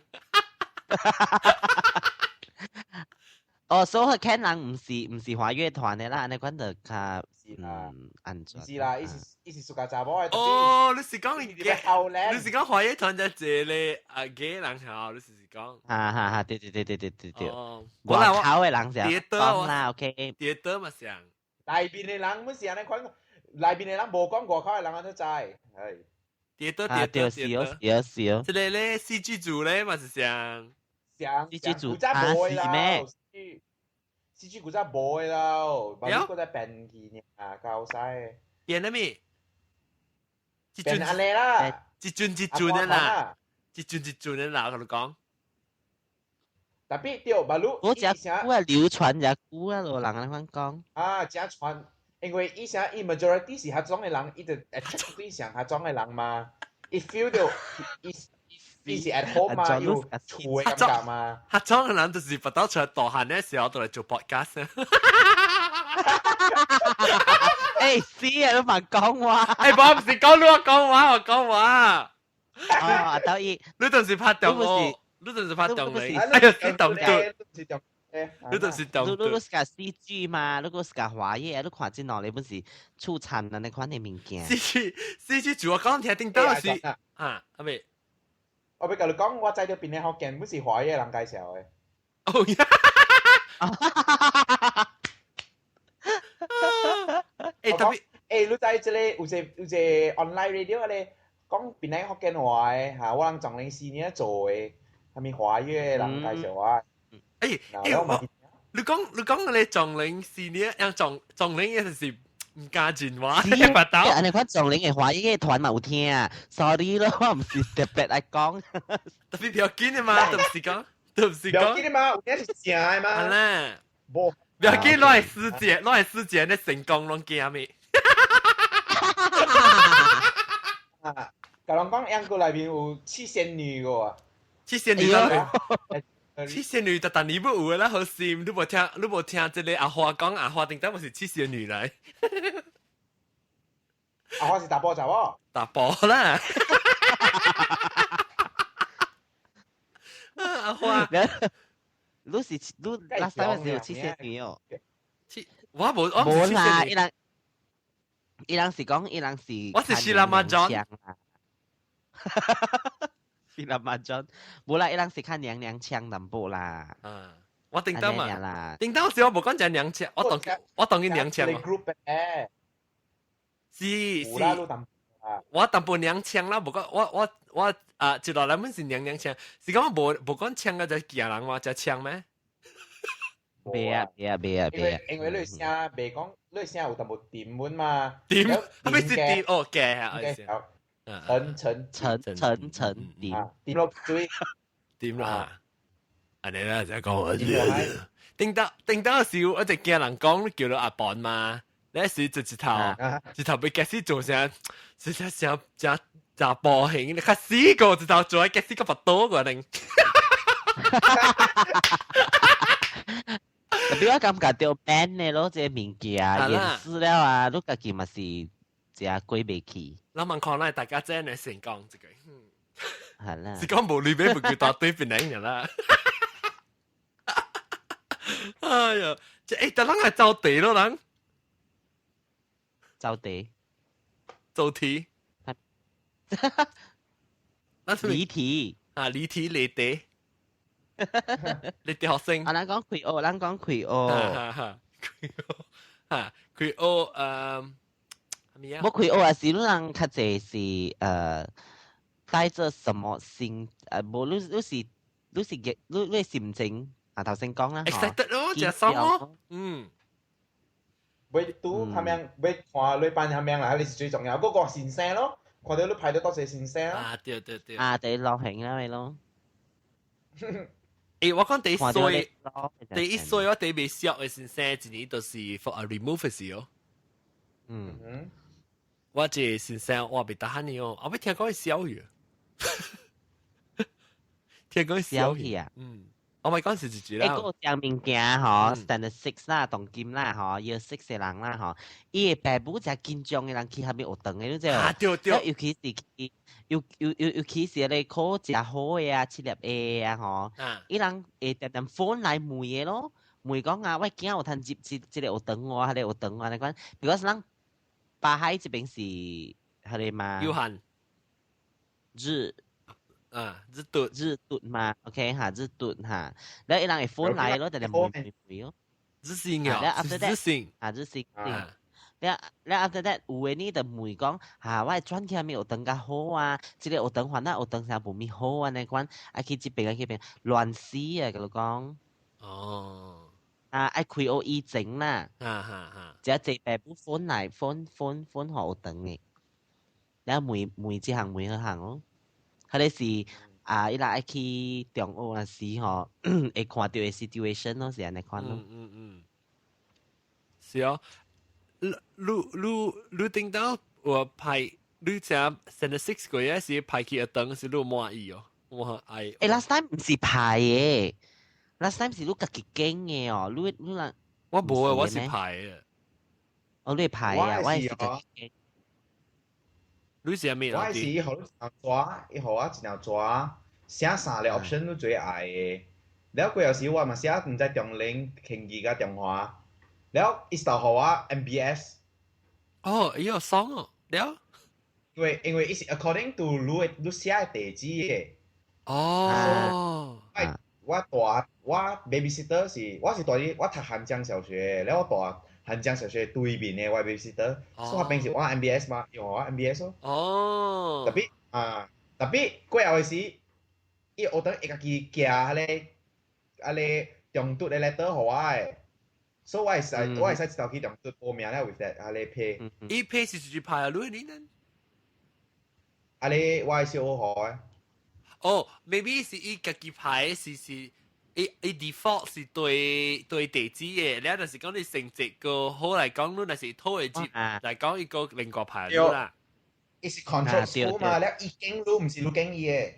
S2: 哦，所以看人唔是華樂團嘅啦，你講就較安全。
S3: 是啦，伊是屬於查某嘅。
S1: 哦，你是講
S3: 你後咧？
S1: 你是講華樂團就借咧嘅人好，你是講。
S2: 哈，對。
S1: 哦，
S2: 外口嘅人就講啦 ，OK。
S1: 跌倒嘛上。
S3: 內邊嘅人唔是安尼款，內邊嘅人無講外口嘅人安怎知？係。
S1: 跌倒。
S2: 是哦。
S1: 即個咧CG組咧嘛是上。
S2: CG組
S3: 是咩？CG 古早冇嘅啦，把呢個在變去啊，教曬。
S1: 變咗咩？
S3: 變安尼啦，
S1: 一轉嘅啦，一轉嘅啦，我同你講。
S3: 特別對，馬路。
S2: 我只股啊流傳只股啊，路人嚟講講。
S3: 啊，只傳，因為以前伊 majority 是下裝嘅人，伊就 attract 對象下裝嘅人嘛，伊 feel 到伊是 at home 嘛，要厝嘅感覺嘛。
S1: 下裝嘅人就是不到出來大漢嘅時候，就嚟做 podcast。
S2: 誒，是啊，都唔講話。
S1: 我唔是講我講話，我講話。
S2: 哦，當然。
S1: 你就是拍檔我，你就是拍檔你。哎呀，是動作。你就是動作。
S2: 你是個 CG 嘛，你個是個華語，你看真落你本是出產的那款嘅物件。
S1: CG 做我講聽聽到是啊，係咪？
S3: 我俾你講，我仔到邊嘅學鏡，本是華語人介紹嘅。
S1: 哦呀！特別
S3: 你在這裡有隻 online radio 咧，講邊個福建話嘅嚇，我人仲領4年做嘅，係咪華語嘅人介紹啊？
S1: 你講你仲領4年，讓仲領嘅就是唔加錢話，你白刀。
S2: 安尼款仲領嘅華語嘅團嘛有聽啊 ，sorry 咯，我唔是特別嚟講。
S1: 特別條件嘅嘛，都唔是講。
S3: 條件嘅嘛，有啲是正嘅嘛。
S1: 係啦。
S3: 冇。
S1: 不要緊，攞嚟師姐咧成功攏驚咩？
S3: 啊，甲人講英國內面有七仙女個喎。
S1: 七仙女七仙女特但你不有啦，好心你無聽這個阿花講阿花定當我是七仙女來。
S3: 阿花是大波仔喎。
S1: 大波啦。阿花。
S2: 你last time 是有七仙女哦。
S1: 我冇
S2: 啦，伊人是講伊人是。
S1: 我是西拉馬莊。
S2: 西拉馬莊，冇啦，伊人是看娘娘腔淡薄啦。
S1: 啊，我叮當嘛，叮當時我冇講只娘腔，我當佢娘腔嘛。是。我淡薄娘腔啦，冇講我啊，一落來本是娘腔，是講冇講腔嘅就驚人話就腔咩？
S2: 袂啊！
S3: 因為你聲未講，你聲有淡薄甜滿嘛。
S1: 甜，咩是甜？哦，嘅啊，
S2: 陳甜，
S3: 甜落水，
S1: 甜啦。安尼啦，就講我。叮當時我就驚人講叫到阿磅嘛，你時就一頭被夾死做成，成波形，你卡死個一頭做夾死個佛多個人。
S2: 特別我感覺到 band 嘅咯，即係物件演示了啊，你家己嘛是只過袂去。
S1: 我問看來大家真係成講這個，
S2: 係啦。
S1: 是講無裏邊唔叫大堆邊人啦。哎呀，即係特登係走地咯，人。
S2: 走地。
S1: 走題。
S2: 離題。
S1: 啊，離題離地。你啲學生，
S2: 咱講開學，咱講開學，
S1: 開學咩啊？
S2: 冇開學啊，是你人較濟是帶着什麼心無你是心情啊頭先講啦
S1: ，excited 咯，就爽咯，
S3: 未讀咁樣，未看你班咁樣啦，你是最重要，嗰個線聲咯，看到你排到多謝線聲
S1: 啊，對，
S2: 啊，對落行啦咪咯。
S1: 我講第一歲我第未笑嘅先生，一年都是 for a remove 嘅時候。我這先生我未得閒呢哦，我未聽講佢笑語，聽講笑語啊。我咪講是一句啦。
S2: 嗰個上面件嗬 ，standard 6啦，當金啦，嗬，year 6嘅人啦，嗬，伊嘅爸母就緊張嘅人去下面學堂嘅，你知
S1: 啊？對。
S2: 尤其是你考食好嘅啊，切入嘅啊，嗬，伊人會點點 phone 來問嘅咯，問講啊，喂，今日有通接個學堂喎，係你學堂喎，你講，because 人巴海這邊是係你嘛？
S1: 約翰。
S2: 日讀嘛 ，OK 哈，日讀哈，แล้วอีหลังไอ้โฟนไลน์แล้วแต่ละมืออ๋อ
S1: 日性啊，
S2: แล้ว after that
S1: 日性
S2: 日性แล้ว after that 有嘅นี่แต่มือ講ว่า轉去咪有等較好啊，即個有等還有等上無咪好啊，你講啊去這邊亂死啊，佢講
S1: 哦，
S2: 愛開學以前啦，只係爸母โฟนไลน์โฟน好等嘅，แล้วมือ這行มือ行哦。佢哋是伊拉愛去中學嗰時吼，會看到嘅 situation 咯，是安尼看咯。
S1: 是哦，你聽到我排你只 Standard 6個嘢是排去一等是你滿意哦，我愛。
S2: last time 唔是排嘅 ，last time 是你家己揀嘅哦，你啦。
S1: 我冇啊，我是排嘅。
S2: 哦，你排啊，我係家己揀。
S1: 你是咩
S3: 我是以後你盡量抓，以後我盡量抓，寫三個 option 都最愛嘅。แล้ว佢有時我咪寫唔知中零、輕易嘅電話，แล้ว一到後我 MBS。
S1: 哦，伊有爽哦，了。
S3: 因為是 according to 你寫嘅地址嘅。
S1: 哦。
S3: 我 babysitter 是我大啲，我讀漢江小學，แล้ว我大。漢江小學對面嘅 babysitter，所以平時我 MBS 嘛，用我 MBS 咯。
S1: 哦。
S3: 特別過後嘅時，伊學堂會家己寄迄中途嘅 letter 互我嘅，所以我會使知道去中途報名咧 with that 批。
S1: 伊批是自己派啊，你呢？
S3: 我係小學嘅。
S1: 哦 ，maybe 是伊家己派是。伊 default 是對地址嘅，你就是講你成績個好嚟講，你若是拖嘅接嚟講，伊個另外排咗啦。
S3: 伊是 control school 嘛，แล้ว伊經你唔是你經伊嘅。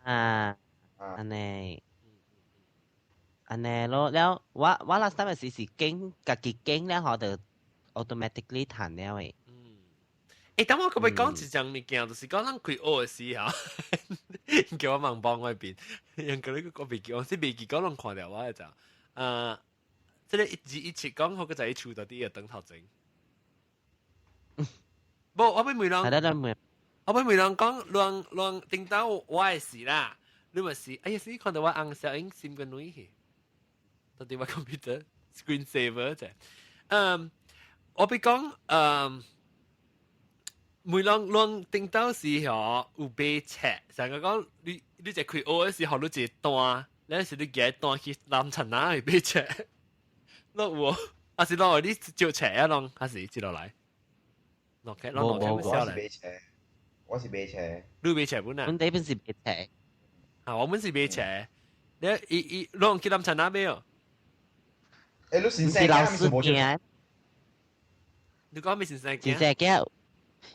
S2: 安尼咯，แล้ว我 last time 是經家己經了後就 automatically 彈了誒。
S1: 等我可唔可以講一樣物件，就是講咱開學嘅時候，叫我盲幫嗰邊，人叫你個未記，我先未記講攏看到我就，即係一切講好個就係厝到啲嘢等頭整。冇，我俾梅郎講，亂聽到我嘅事啦，你咪是，哎呀，先看到我紅小英閃個女去，到底我 computer screen saver 啫，我俾講，每人聽到時候有被切，成個講你只開學嘅時候，你只單，你時你幾單去南陳哪會被切？落喎，還是落你就切啊？落還是接落來？落開，落開
S3: 我是被切，我是被切。
S1: 你被切本啊？
S2: 我哋本是被切。
S1: 啊，我們是被切。你落去南陳哪邊哦？
S3: 你先生老師
S2: 驚？
S1: 你講咩先生驚？
S2: 先生驚。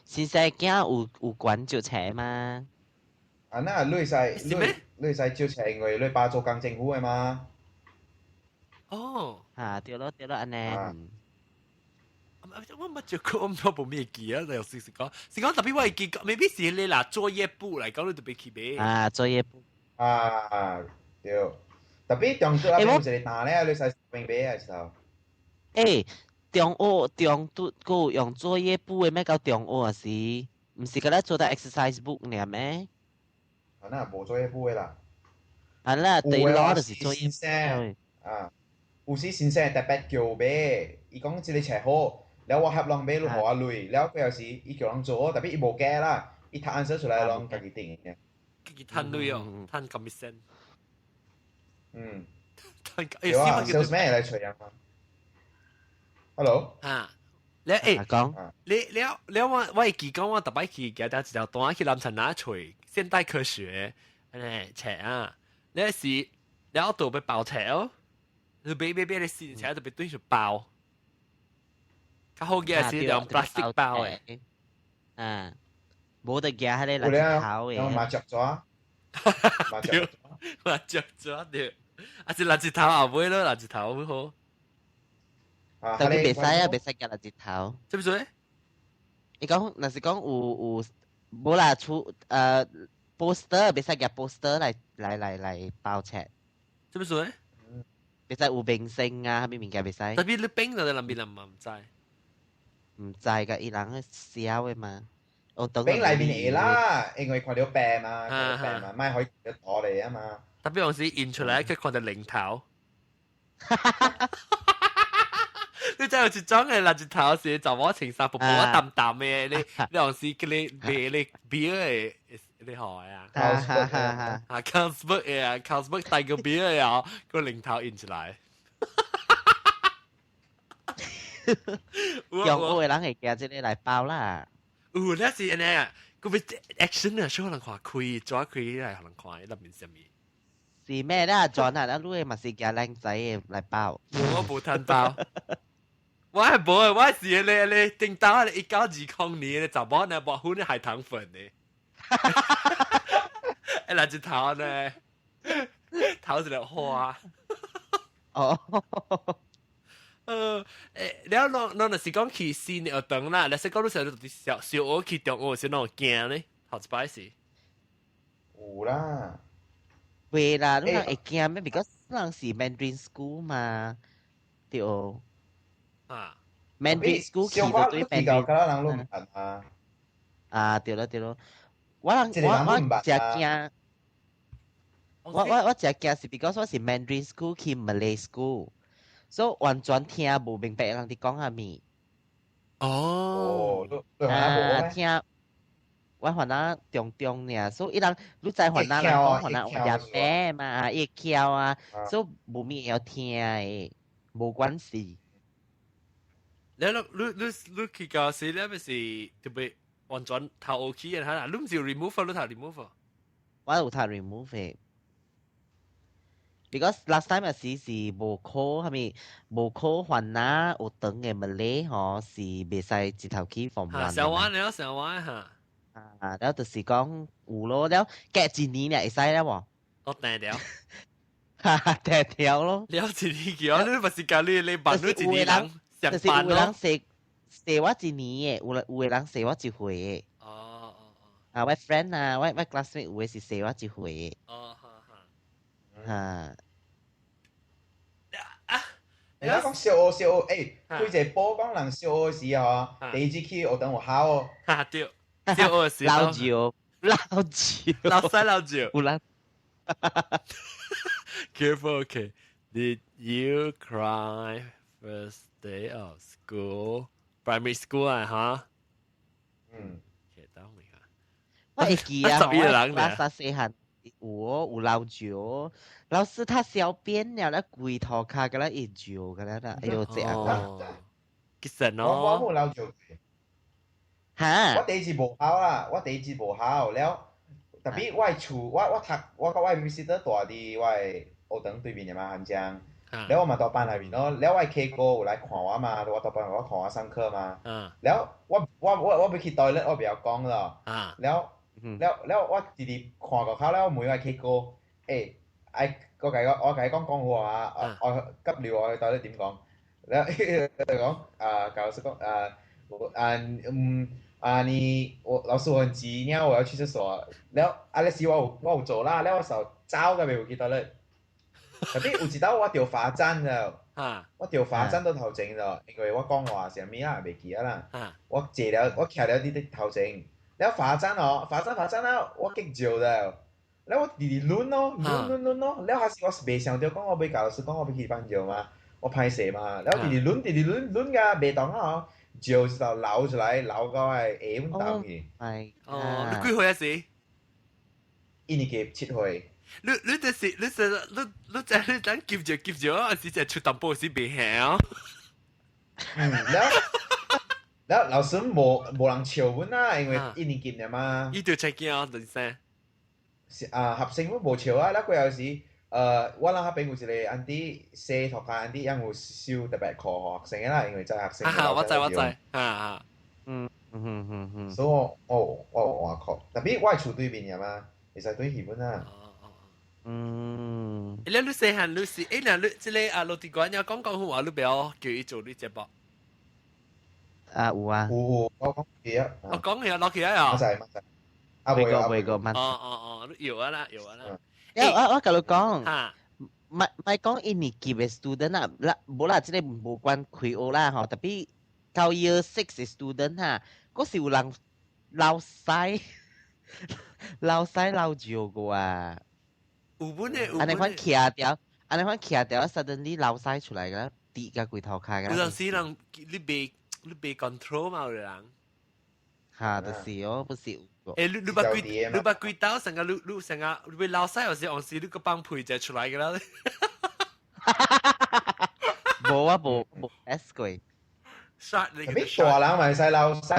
S2: 先生驚有管就切嘛？
S3: 那你使照切，因為你爸做工政府嘅嘛。
S1: 哦。
S2: 對咯，安尼。
S1: 我冇做過，我冇咩記啊！又是講特別我記，未必是你嗱作業簿嚟講，你特別記咩？
S2: 作業簿。
S3: 對。特別中途啊，唔是你打咧，你使明白嘅時候。
S2: 中途個用作業簿嘅咩叫中學啊？是，唔是個咧做到 exercise book 呢咩？
S3: 那冇作業簿嘅啦。
S2: 啦，對咯，就是作業
S3: 簿。有時先生特別叫俾，伊講即你切好，แล้ว我合攏俾你學下累，แล้ว佢有時伊叫人做，特別伊冇嘅啦，伊睇 answer 出來攏家己定嘅。
S1: 家己攤累哦，攤 commission。
S3: 有啊 ，salesman 嚟吹人嘛。Hello。
S1: 你我會記講我特別去記得一條單去南陳那吹現代科學，切啊！你是然後度被爆車哦，你俾你試車就被對住爆，較好嘅係用 plastic 包嘅，
S2: 冇得夾喺你垃圾頭
S3: 嘅，麻雀咗，
S1: 麻雀咗掉，啊是垃圾頭後尾咯，垃圾頭好。
S2: 但係別使啊，別使夾垃圾頭。
S1: 知唔知？
S2: 你講，若是講有冇啦出poster，別使夾 poster 嚟包車。
S1: 知唔知？
S2: 別使有明星啊，咩物件別使？
S1: 特別你冰就你邊人唔知？
S2: 唔知㗎，伊人笑嘅嘛。
S3: 冰裏邊嚟啦，因為看到病嘛，咪可以攞嚟啊嘛。
S1: 特別有時印出來，佢看到零頭。你真係有一種嘅垃圾頭是就我情殺婆婆淡淡嘅，你有時叫你俾你表嘅你學啊。Carlsberg 嘅啊 ，Carlsberg 帶個表嘅啊，個零頭印出來。
S2: 用我嘅人係夾即係嚟包啦。
S1: 哦，那是安尼啊，個別 action 啊，少可能看開，抓開嚟可能看，入面什麼？
S2: 是咩咧？John 啊，你咪是夾靚仔嚟包。
S1: 我冇攤包，我係冇啊！我係你叮當你1920年，你就冇你薄款你係糖分嘅，誒嗱隻頭呢，頭是條花。
S2: 哦。
S1: แล้วเรา是講去新的學堂啦，你是講你成日小學去中學是那種驚呢，好spicy事。
S3: 有啦。
S2: 會啦，你人會驚咩？ because 人是 Mandarin school 嘛，對。
S1: 啊。
S2: Mandarin school 去到對 Mandarin。
S3: 嗰人都唔笨啊。
S2: 啊，對咯對咯，我只驚，我只驚是 because 我是 Mandarin school 去 Malay school。所以完全聽無明白人哋講下咪。
S1: 哦，
S2: 聽我可能中爾，所以伊人你知可能人講可能我入咩嘛，一橋啊，所以無咩要聽誒，無關係。
S1: 你去教時咧，咪是特別完全頭 OK 嘅嚇，你唔是 remove 你頭 remove？
S2: 我有頭 remove 嘅。because last time 嘅時是無考，係咪無考還那有等嘅Malay嗬，是袂使直頭去form one。
S1: 上灣了上灣嚇。
S2: แล้ว就是講有咯，แล้ว隔一年咧會使了喎。
S1: 我訂了。
S2: 訂條咯。
S1: 了一年嘅，你咪是教你辦咗一年人
S2: 上班咯。有人射我一年嘅，有人射我一回嘅。
S1: 哦。
S2: 我 friend 啊，我 classmate 有嘅是射我一回嘅。
S1: 哦。
S3: 人家講小學，開隻波講人小學時候，第一次去學堂學校哦。
S1: 對，小學時
S2: 老趙，
S1: 老細老趙。
S2: 有人。
S1: Careful, okay. Did you cry first day of school? Primary school 啊，嚇？其實都未啊。
S2: 我會記啊，我拉薩細漢。有老趙，老師他小便了，咧跪頭卡嘅咧一趙嘅咧啦，哎呦這樣。
S1: 其實咯，
S3: 我冇老趙。
S2: 嚇！
S3: 我第一次無考啦，了，特別我係厝，我讀我甲我 Mr 大佇我學堂對面嘅嘛，韓江。แล้ว我嘛到班內面咯，แล้ว我 K 哥有來看我嘛，我到班我看我上課嘛。แล้ว我要去 toilet 我不要講咯。แล้ว我直直看個口แล้ว我問我 K 哥，我講話啊，我急尿我去 toilet 點講？แล้ว就講教老師講老師我很急尿，我要去廁所。แล้ว那時我有做啦，แล้ว我手走嘅未去 toilet。特別有一道我掉罰站了，我掉罰站到頭前了，因為我講話是咩啊，未記啊啦。我騎了啲頭前，แล้ว罰站啦，我激叫了，แล้ว我直直輪咯，แล้ว下時我未想到講我俾教老師講我俾佢班叫嘛，我歹勢嘛，แล้ว直直輪㗎，未當啊，叫就流出來，流到係下碗啖去。
S1: 你幾歲啊時？
S3: 一年級7歲。
S1: 你就是你等夾住，我是只出淡薄是未曉。
S3: แล้ว老師冇人笑阮啦，因為一年級嘅嘛。
S1: 伊就出驚，等陣。
S3: 合成都冇笑啊，แล้ว佢有時我諗下俾有一個 auntie 洗頭髮 auntie 因有收特別課學生啦，因為真係學生。
S1: 我知，
S3: 所以我換課，特別我係厝對面嘅嘛，其實對日本啊。
S1: 你細漢你是嗱你即個啊，落地館有講話，你不要叫伊做你節目。
S2: 有啊。
S3: 有，我講嘢啊。
S1: 我講嘢落去啊。
S3: 唔使。
S2: 未個。
S1: 有啊啦。
S2: 我甲你講，咪講印尼籍嘅 student 啊，無啦，即個無關開學啦吼，特別到 year 6嘅 student 哈，嗰時有人撈西撈照個啊。
S1: 有本嘅，
S2: 安尼款徛掉 ，suddenly 撈西出來個，跌個櫃頭開個。
S1: 有陣時人你被 control 嘛，有人。
S2: 嚇，就是哦，不是。
S1: 你把鬼刀成個你成個你被撈西有時往時你個幫配隻出來嘅啦。
S2: 冇啊，冇 S 過。
S1: 殺你！
S3: 特別大人咪使撈西，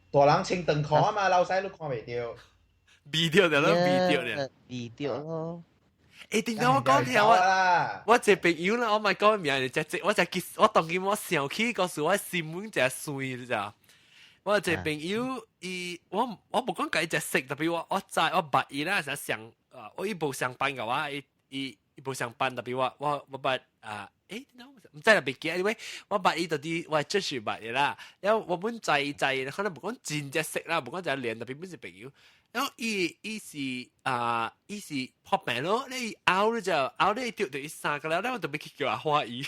S3: 大人穿長褲啊嘛，撈西都看袂到。
S1: 避掉就咯，
S2: 避掉咯。
S1: 點解我講聽我一朋友啦，我咪講名嚟，我當見我想起嗰時我新聞就衰你知道。我一朋友，我冇講佢只識，特別我捌伊啦，成上我伊無上班嘅話，伊無上班，特別我捌唔知啦，別記，因為我捌伊到啲我即係捌嘅啦。然後我本可能冇講真只識啦，冇講就連特別本是朋友。然後伊是撲病咯，你拗咧就拗咧掉到伊三個啦，然後特別去叫阿花姨。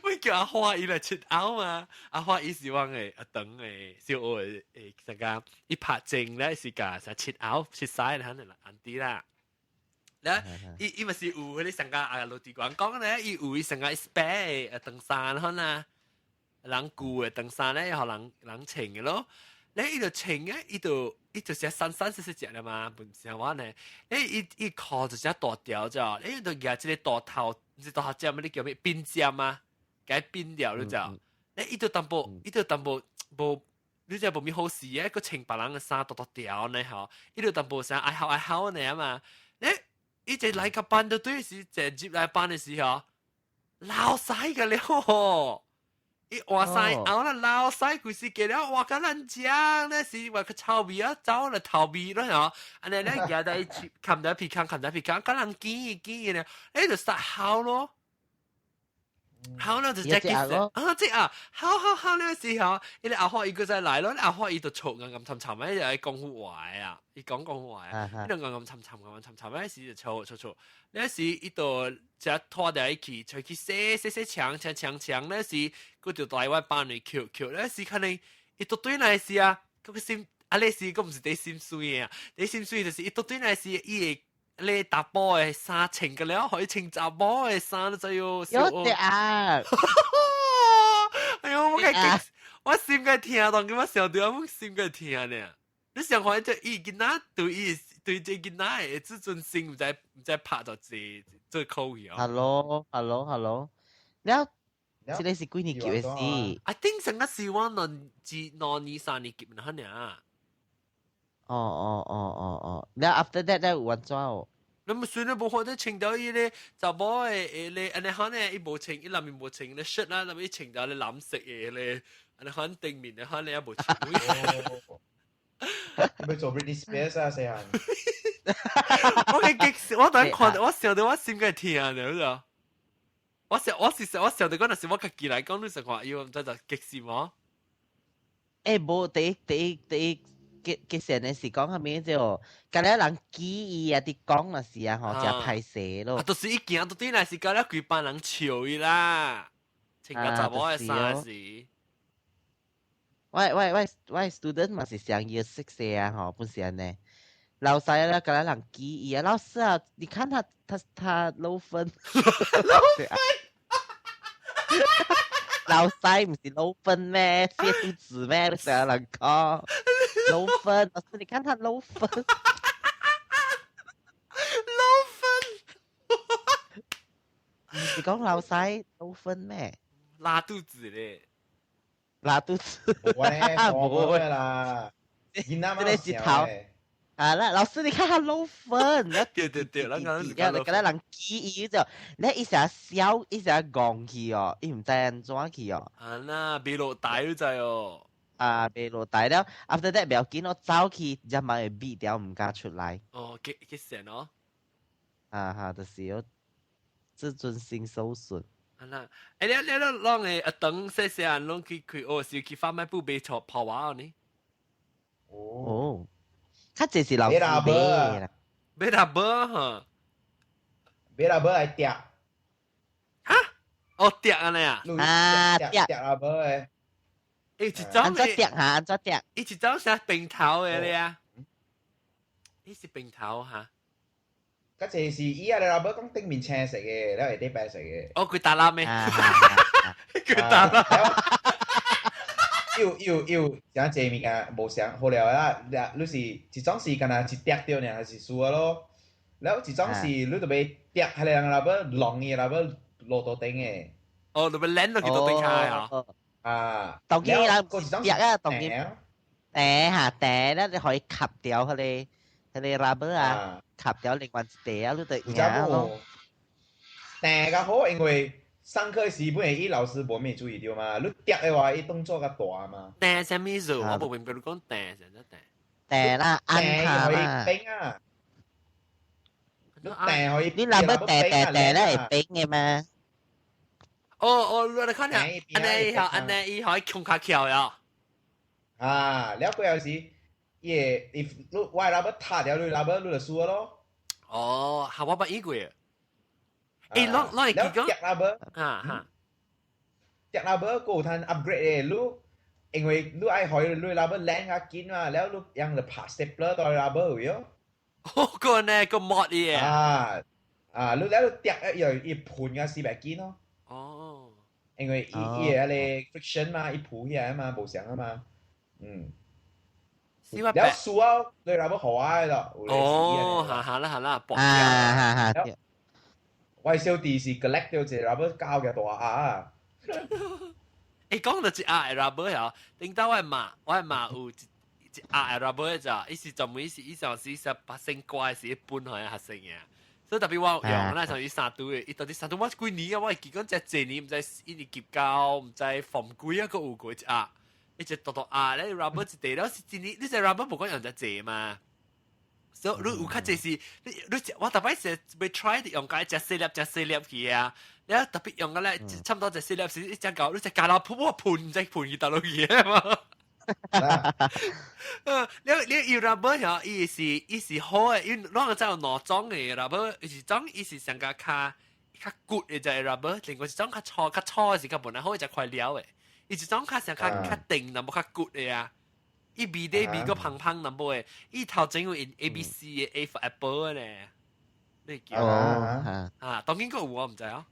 S1: 我叫阿花伊來切拗嘛，阿花伊是往誒阿等誒小學誒成個伊拍正咧是個成切拗切曬咧，肯定難啲啦。咧伊咪是有嗰啲成個啊落地廣講咧，伊有伊成個 spare 誒登山可能人顧誒登山咧，可能人請嘅咯。咧伊就請嘅，伊就寫三四隻啦嘛，唔是話呢。咧伊靠就寫大條啫，咧就夾即個大頭，唔是大頭尖咩？你叫咩邊尖啊？改邊條你知？咧伊就淡薄無，你知無咩好事嘅，個請別人嘅衫大條呢嗬，伊就淡薄想愛好呢啊嘛。咧伊就來個班就對時，就接來班嘅時候，鬧晒嘅了嗬。伊話晒拗啦，鬧晒佢是嘅了，話緊人講咧是話佢臭味啊，走嚟逃避咯嗬，安尼咧日日冚得皮坑，咁人見咧，你就實考咯，考咯就即係啊，即係考呢個時候，你阿學伊個再嚟咯，阿學伊就嘈咁沉咧，又係講壞啊，伊講壞啊，呢度咁沉咧時就嘈，呢時伊度就拖喺一起，隨佢寫牆咧時，佢就台灣班嚟翹咧時，可能伊讀對嚟時啊，嗰個心啊呢時嗰唔是啲心碎啊，啲心碎就是伊讀對嚟時，伊你打波嘅衫穿嘅了，可以穿雜波嘅衫就要。
S2: 有隻啊！
S1: 哎呦，我心嘅聽，當佢我笑到我心嘅聽呢。你想看只伊囡仔對只囡仔嘅自尊心唔知拍到這口語啊。
S2: Hello，แล้ว這裡是幾年級嘅事
S1: ？I think 成個是我2、3年級那呢。
S2: แล้ว after that 咧換咗。
S1: 你咪算啦，冇可能請到伊咧，就冇你安尼可能伊無請，伊內面無請咧 shirt 啦，內面請到你藍色嘅咧，安尼可能頂面咧可能也無請。
S3: 咪做 Britney Spears 啊，細漢。
S1: 我嘅激，我當看，我笑到我心嘅痛啊，你知道？我笑到嗰陣時，我家己嚟講，你實話要唔知就激死我。
S2: 冇第嘅時呢是講下面就，隔日人記憶啊啲講那時啊，嗬就拍攝咯。
S1: 就是一件到底那是隔日幾班人笑伊啦，請個查某嘅衫時。
S2: 喂 student 嘛是想要識寫啊，嗬本時呢。老師咧隔日人記憶啊，老師啊，你看他漏分。老師唔是漏分咩？寫數字咩？都成日人講。漏分，老師，你看他漏分。你講老師漏分咩？
S1: 拉肚子咧。
S3: 冇咧，冇啦。囡仔嘛
S2: 這是頭，啊，那老师你看他漏分，
S1: 對，咱講
S2: 要你跟他人記憶就，你一下笑一下講去哦，伊唔知安怎去哦。
S1: 啊那未落底都滯哦。
S2: 啊，未落底了，after that 唔要緊，我走去一晚會避掉唔敢出來。
S1: 哦，幾成哦？
S2: 就是有自尊心受損。
S1: 那，你啷誒等細細人攏去學時去販賣部買錯泡娃呢？
S2: 哦，較濟是老師買嘅啦。
S1: 買啦寶哈，
S3: 買啦寶係碟。
S1: 哈？哦碟安尼啊？
S3: 碟啦寶誒。
S1: 一種
S2: 安怎碟哈？安怎碟？
S1: 一種是平頭嘅咧啊？呢是平頭哈？
S3: 嗰隻是依家你啦寶講頂面青食嘅，你係啲白食嘅。
S1: 哦，佢打攬咩？佢打攬。
S3: 要想借面啊，無想好了啦。你是一種是干那一碟掉呢，還是輸咯？แล้ว一種是你就被碟係兩啦寶浪嘅啦寶落到頂嘅。
S1: 哦，就被攣落去到頂下啊！
S3: 啊，
S2: 當然啦，
S3: 嗰一種
S2: 碟啊，當然。แต่แล้ว你可以吸掉佢哋 rubber 啊，吸掉另外一碟啊，你就贏咯。
S3: แต่ก็好，因為上課時本來伊老師無咩注意到嘛，你碟嘅話，伊動作較大嘛。
S1: 訂什麼數？我冇明白你講訂成咗訂。
S2: 訂啦，按下
S3: 啦。訂啊！你訂可以。
S2: 你 rubber 訂咧係冰嘅嘛？
S1: 哦，你看下，安尼伊可以控卡橋呀。
S3: 啊，แล้วก็有時伊if 你我 rubber 塌掉，你 rubber 你就輸咯。
S1: 哦，係我捌意過。誒，攞嚟講，
S3: 碟 rubber 碟 rubber ก็ท่าน upgrade เองลูก因為你愛可以你 rubber แรงก็กินมาแล้วลูกยังจะผ่า stapler ต่อ rubber อยู่
S1: โอ้ก็เนี่ยก็ mod อี
S3: ลูกแล้ว碟อี盤嘅是แบบกินเนาะ
S1: อ๋อ
S3: 因為อีอะไร friction มาอีผู起來嘛冇想啊嘛แล้วสู้啊你 rubber 好啊
S1: 哦係啦薄
S2: 嘅
S3: 我小弟是 collect 到隻 rubber 膠嘅大啊！
S1: 誒講到一壓嘅 rubber 啊，頂到我係嘛有一壓嘅 rubber 咋，伊是專門是伊上是8,000塊是一般係學生嘅，所以特別我用咧就伊三度嘅，伊到底三度我幾年啊，我係記講隻一年唔知一年結交，唔知防幾啊個有過一壓，一隻獨壓咧 rubber 一地了是一年，你隻 rubber 冇講用隻濟嘛。所以你有較濟是，你我特別是要 try 用解隻細粒去啊，你特別用嘅咧，差唔多隻細粒是一隻狗，你隻咖喱鋪盤唔知盤去到落去啊嘛。你要 rubber 呀，伊是好嘅，因攞個真有兩種嘅 rubber，一種伊是上個較骨嘅就係 rubber，另外一種較粗嘅是較本來好嘅就塊料嘅，一種較上較定，但冇較骨嘅啊。伊味咧味個胖胖淡薄誒，伊頭前有 ABC 嘅 A for apple 咧，你記當然個有我唔知啊，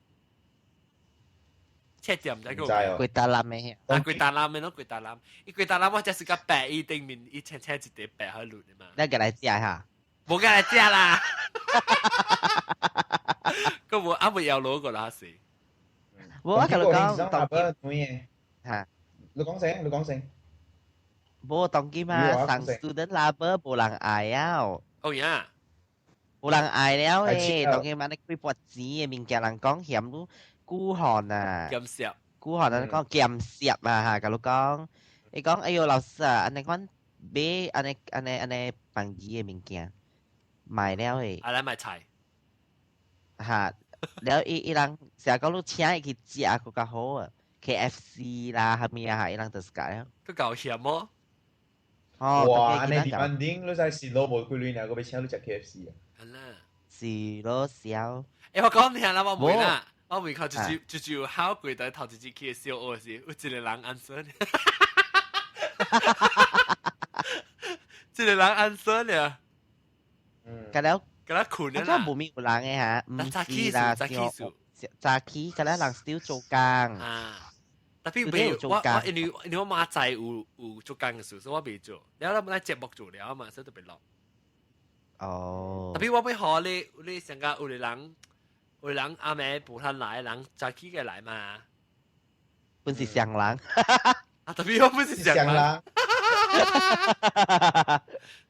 S1: 切掉唔知個有。
S2: 貴達藍嘅，
S1: 貴達藍嘅咯，貴達藍，伊貴達藍我只是個白，伊頂面伊青青一碟白喺度嘛。
S2: 你過來食下，
S1: 冇過來食啦，個冇冇有攞過啦是。
S2: 我同你講，當
S3: 機嚇，你講聲。
S2: 冇當機嘛，上 student rubber 冇人愛啊！
S1: 哦呀，
S2: 冇人愛了誒，當機嘛你幾筆錢嘅物件人講嫌都孤寒啊，孤寒啊講鹹攝啊嚇，甲你講，伊講哎呦老師啊，安尼款買安尼房子嘅物件賣了誒，
S1: 啊來賣菜
S2: 嚇，แล้ว伊人成日講你請伊去食個較好啊 ，KFC 啦，係咪啊？伊人就係啊，
S1: 個搞險麼？
S3: 哇！安尼 demanding 你真係蝕佬無幾年啊，個俾請你食 KFC 啊！
S1: 係啦，
S2: 是咯笑。
S1: 誒我講你啦，我問啦，我問佢就考貴在頭一支去嘅小學時，有一個人安說，一個人安說咧，
S2: 咁了，
S1: 咁困啦，
S2: 真係冇咩有人嘅嚇，唔是啦，早起咁咧人 still 做工。
S1: 特別未我因為我媽仔有做工嘅時候，所以我未做。然後我哋節目做了嘛，所以特別落。
S2: 哦。
S1: 特別我要學你成個有個人阿妹補攤來，人早起嘅來嘛。
S2: 本是上人。
S1: 啊，特別我本是上人。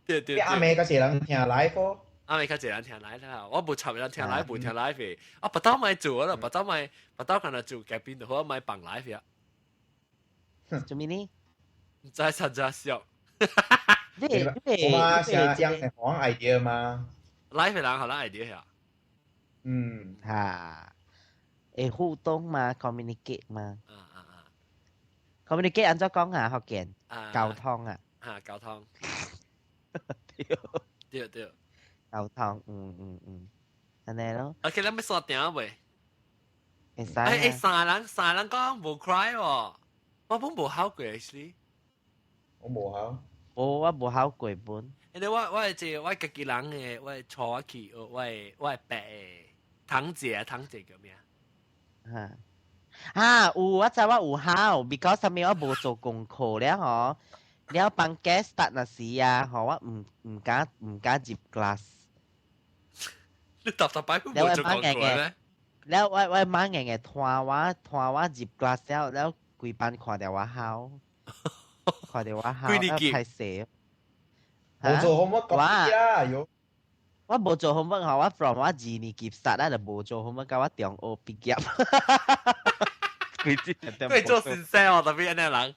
S1: 對對。
S3: 阿妹嗰時人聽 live。
S1: 阿妹較濟人聽 live 啦，我無插人聽 live，無聽 live 嘅。我不當咪做啦，不當可能做改編就好，咪放 live 啊。
S2: 做咩呢？
S1: 唔知實在笑。
S3: 我嘛成日講 idea 嘛。
S1: live 人好啦 idea 呀。
S2: 嚇，會互動嘛 ，communicate 嘛。communicate 按怎講啊？福建溝通啊。
S1: 溝通。對。
S2: 溝通，安尼咯。
S1: OK，咱要刷定未？
S2: 會使啊。
S1: 三人講無 cry 喎，我本無考過 actually。
S3: 我無考。
S2: 我無考過本。
S1: 因為我係即我家己人嘅，我帶我去，我係白嘅堂姐叫咩
S2: 啊？我知我有考 ，because 後面我無做功課了嗬，了幫 guest start 那時啊，嗬我唔敢入 class。
S1: 你搭擺都冇做功課咩？
S2: แล้ว我媽硬拖我入 class แล้ว規班看到我考，看到我考，太死。
S3: 冇做 homework 嗰啲啊，有。
S2: 我冇做 homework 嗬，我 from 我2年級 start 啦，就冇做 homework，教我中學畢業。
S1: 佢做先生喎，特別啲人。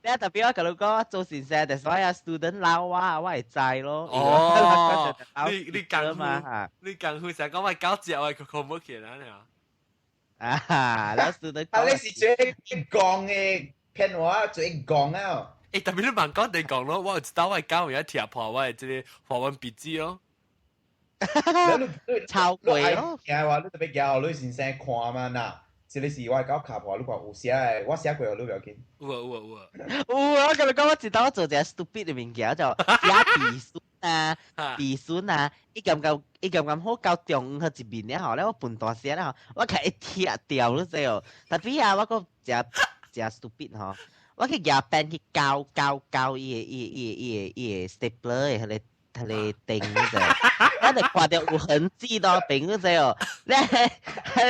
S2: 咧特別我同你講，我做先生，但係所有 student 鬧我係知咯。
S1: 哦，你講佢成日講我搞節我個 homework 啦你
S2: 啊，แล้ว student
S3: 講。你是最講嘅騙我，最講啊！
S1: 特別你問講定講咯，我知道我教人一貼破我係即係華文筆記咯。
S2: 抄鬼咯！
S3: 係話你特別教你先生看嘛嗱。即係你我搞卡破，你話有寫嘅，我寫過你唔要緊。
S1: 有，
S2: 我同你講，我知道我做隻 stupid 嘅物件，就寫鼻酸啊，伊咁好教中佢一面咧，後咧我笨大聲咧，我佢一貼掉咗之後，特別啊，我個隻 stupid 嗬，我去夾 pen 去教伊 stapler 嘅佢哋釘嗰隻。我哋看到有痕迹的饼嗰隻哦，那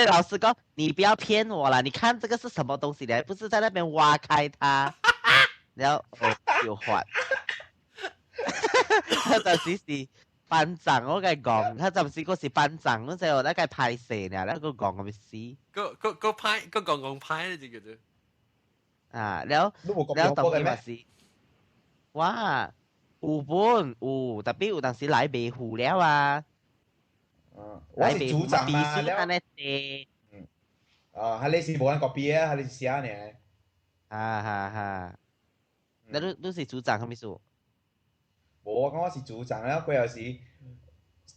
S2: 老師講你不要騙我啦，你看這個是什麼東西咧？不是在那邊挖開它，然後又換。佢就是班長，我嘅講，佢就是嗰時班長嗰隻哦，那個派蛇呢，那個講咁死。
S1: 個派個講派咧就叫做。
S2: 啊，แล้ว當時話是，哇！有本有，特別有當時來維護了啊。
S3: 我是組長嘛，
S2: 了。
S3: 係你是冇人 copy 啊，係你是寫呢？
S2: 哈。你是組長係咪數？
S3: 冇，我講我是組長啦，佢又是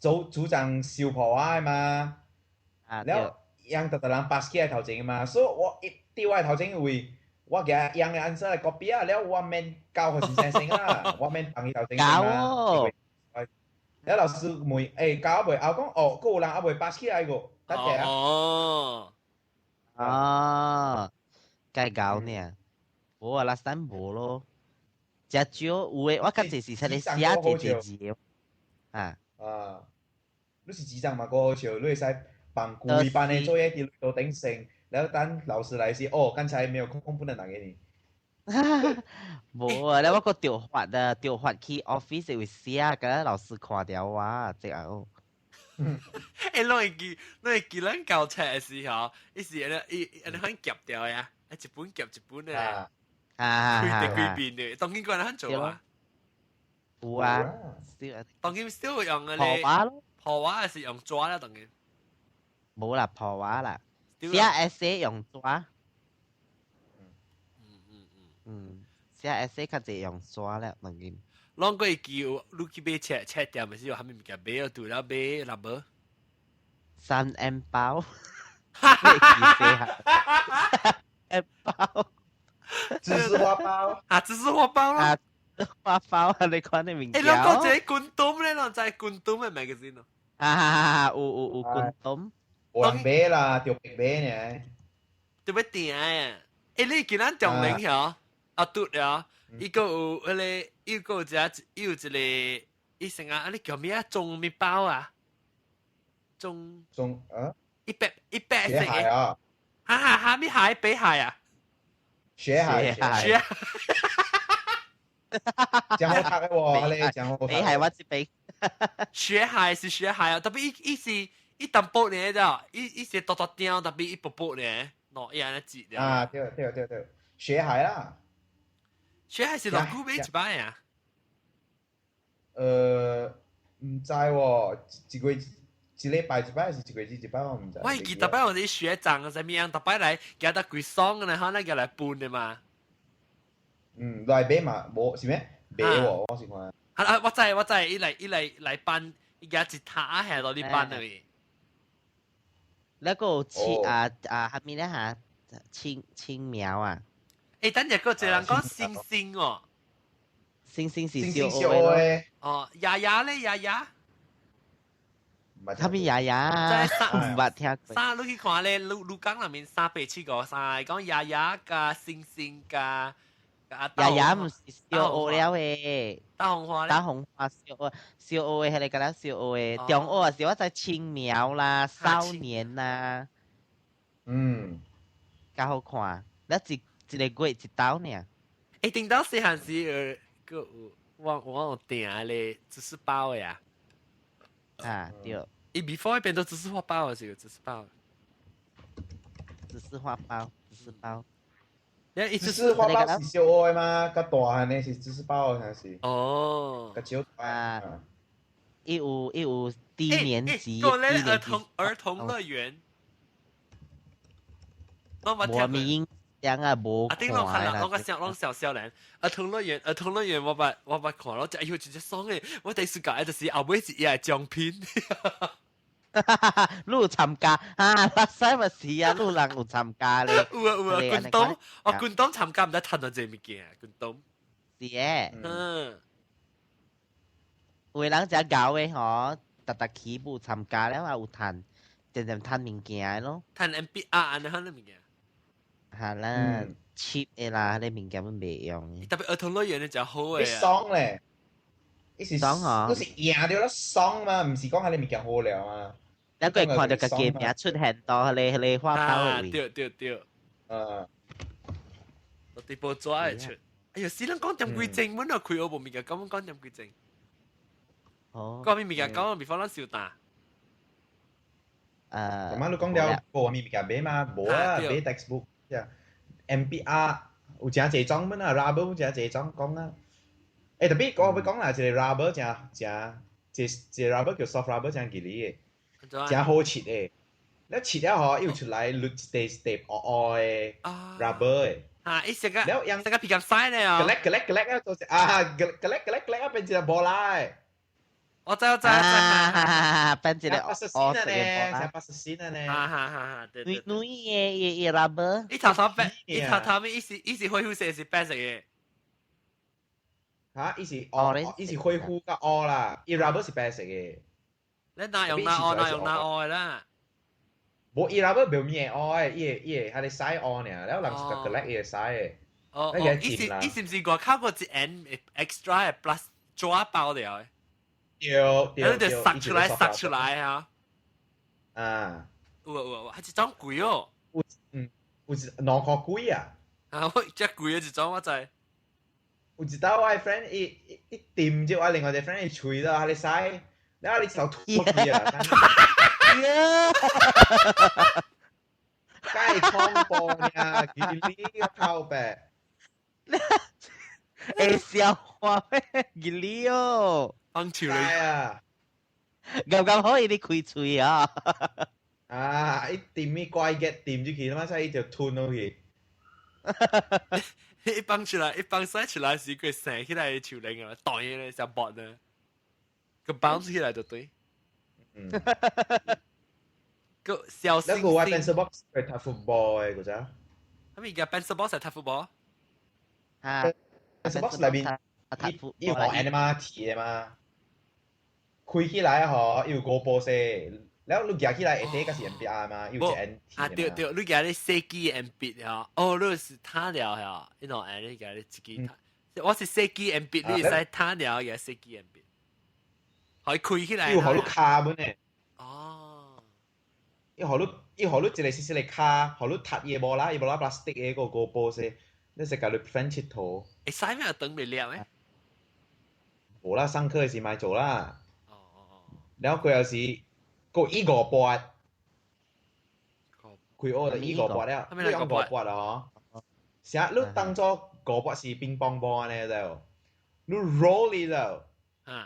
S3: 組長小婆啊嘛。แล้วยัง特人 basket 頭前嘛，所以我一丟喺頭前會。我嘅樣嘅 answer 係 copy 啊，แล้ว我免教佢先生啊，我免幫佢頭先
S2: 教哦。
S3: แล้ว老師問教未？我講哦，個有人未 pass 起來個，得嘅啊。
S2: 哦，該教呢？我話 last time 冇咯，只少有嘅，我今次是出嚟寫字啊。
S3: 你是智障嘛？個好笑，你會使幫故意班嘅作業啲到頂成。然後當老師來時，哦，剛才沒有空，不能拿給你。
S2: 冇啊，你我個調發去 office 會寫，咁老師看到我，即係哦。
S1: 你會記咱教冊嘅時候，伊是你可以夾掉呀，一本夾一本嘅。規邊嘅，當然個人肯做啊。
S2: 有啊，
S1: 當然still用嘅
S2: 破畫咯。
S1: 破畫係用紙啦，當然。
S2: 冇啦，破畫啦。寫 essay 用紙，寫 essay 較濟用紙咧，當然。
S1: 啷個叫你去買車店咪是有蝦米物件買，除了買rubber。
S2: 3M 包，你記寫？M 包，
S3: 芝士花包
S1: 啊，芝士花包咯。
S2: 花包啊，你看你物件。
S1: 啷個這滾冬咧？啷在滾冬嘅 magazine 咯？
S2: 有滾冬。
S3: 冇人買啦，條白買呢。
S1: 特別定啊！你見咱中寧曉啊嘟了，伊個有迄個，伊個有一個，伊成啊，你叫咩啊？中麵包啊？中
S3: 啊
S1: ？100
S3: 色嘅啊！
S1: 咩蟹？北蟹啊？
S3: 雪蟹。真好讀嘅喎，你真好讀。
S2: 你係我這邊。
S1: 學海是學海啊，特別伊是伊淡薄呢，就伊是多多點，特別伊薄薄呢，喏，伊安尼節的。
S3: 啊，對，學海啦。
S1: 學海是偌久買一擺啊？
S3: 唔知喎，一個月一禮拜一擺，還是一個月一擺，我唔知。
S1: 我係記特別我哋學長啊，怎麼樣？特別來叫得幾爽嘅呢？可能叫來搬的嘛。
S3: 來買嘛，無是咩？買喎，我是看。
S1: 啊！我知，伊來搬，伊家一塔係落啲搬嚟。
S2: 那個下面咧嚇青苗啊。
S1: 誒，等陣個一人講星星喎。
S2: 星星是
S3: 小
S2: 小
S3: 嘅。
S1: 哦，丫丫咧，丫丫。
S2: 他們丫丫，唔捌聽過。
S1: 三，你去看咧，鹿港入面387個三，講丫丫加星星加。
S2: 丫丫唔是小學了誒，
S1: 大紅花咧，
S2: 大紅花小學誒，係你講啦小學誒，中學啊是我在青苗啦、少年啦，較好看，你一個月一刀呢？
S1: 誒，頂到細漢時個我有訂咧芝士包嘅呀，
S2: 啊對，
S1: 伊 before 變到芝士花包嘅時候，芝士包，
S2: 芝士花包，芝士包。
S3: 芝士花包是小學嘛，較大漢嘅是芝士包係是。
S1: 哦。
S3: 較少大。
S2: 一有低年級。
S1: 個咧兒童樂園。
S2: 我咪印象啊，冇看啦。
S1: 我看啦，我個小小人兒童樂園，我捌看咯，就哎呦，真係爽嘅！我第一次搞就是後尾是伊係獎品。
S2: 你有參加啊？拉西咪是啊，你人有參加咧。
S1: 有啊，軍東，我軍東參加唔得趁到這物件，軍東。
S2: 是誒。有人只搞嘅嗬，特起步參加了啊，有趁，陣趁物件咯。
S1: 趁 MBR 安尼啲物件。
S2: 係啦 ，cheap 嘅啦，啲物件都未用。
S1: 特別兒童樂園咧就好嘅。
S3: 你爽咧？你是
S2: 爽嗬？
S3: 你是贏咗爽嘛？唔是講下你物件好料嘛？
S2: 一個看到個game名出現到你花包
S1: 位。對。我哋報紙嚟出。哎呀，死人講點幾正，阮又開我部物件講點幾正。
S2: 哦。
S1: 講咩物件講，before 咱小打。
S3: 咁啊，你講了部咩物件買嘛？冇啊，買 textbook 啫。MBR 有真濟種乜啊 ，rubber 有真濟種講啊。誒，特別我會講啦，一個 rubber 一 rubber 叫 soft rubber 真吉利嘅，真好切嘅。你切咗嗬，要出來捋一塊嘅 rubber 嘅。
S1: 啊！一食個皮夾曬咧啊！
S3: 格叻啊，就是啊，格叻啊，變一個波嚟。
S1: 我知。
S2: 變一個
S3: assassina咧，成 assassina 咧。
S1: 對。
S2: 女嘅 rubber。
S1: 一頭咩？伊是灰灰色是白色嘅。
S3: 嚇！伊是灰灰個烏啦，伊 rubber 是白色嘅。
S1: 你哪用烏啦？
S3: 冇伊 rubber 表面烏，伊係係你曬烏呢，然後人是個格叻伊係曬嘅。
S1: 哦，伊是唔是外口個一 N extra plus 抓包掉嘅？
S3: 對，
S1: 就塞出來啊！
S3: 啊，
S1: 有，係一種貴哦。
S3: 有兩塊貴啊！
S1: 啊，我只貴嘅一種我知。
S3: 有一道我嘅 friend 一掂住我另外隻 friend 嘅喙啦，係你曬，然後你就吐佢啊！梗係恐怖呀！佢呢個靠白。
S2: 誒，笑話咩？吉利哦！
S1: 放潮你
S3: 啊！
S2: 咁可以你開嘴啊！
S3: 啊！一掂呢怪嘅掂住佢啦嘛，所以就吞落去。
S1: 一放出來時佢成起來潮靈啊，彈起來像薄呢，個 bounce 起來就對。個小星星。
S3: 那個我 pencil box 係踢 football 嘅嗰隻。
S1: 咁而家 pencil box 係踢 football？
S2: 啊
S3: ，pencil box 裏邊要學 anima 鐵嘛，開起來嗬要個波先，然後你夾起來一啲嗰是 MBR 嘛，要隻 N
S1: 啊對，你夾你設計 MB 嚇，哦，你是他了嚇，你攞誒你夾你自己，我是設計 MB，你係他了嘅設計 MB，可以開起來。
S3: 要學你卡本嘅。
S1: 哦。
S3: 要學你一個細細嚟卡，學你揼嘢波啦 plastic 嘅個波先，你食夾你 French 頭。
S1: 誒，使咩等未了咩？
S3: 冇啦，上課嘅時咪做啦。แล้ว佢有時個依個撥，佢屙就依個撥了，你用個撥啊嗬？成日你當作個撥是乒乓波呢就，你 roll 你就，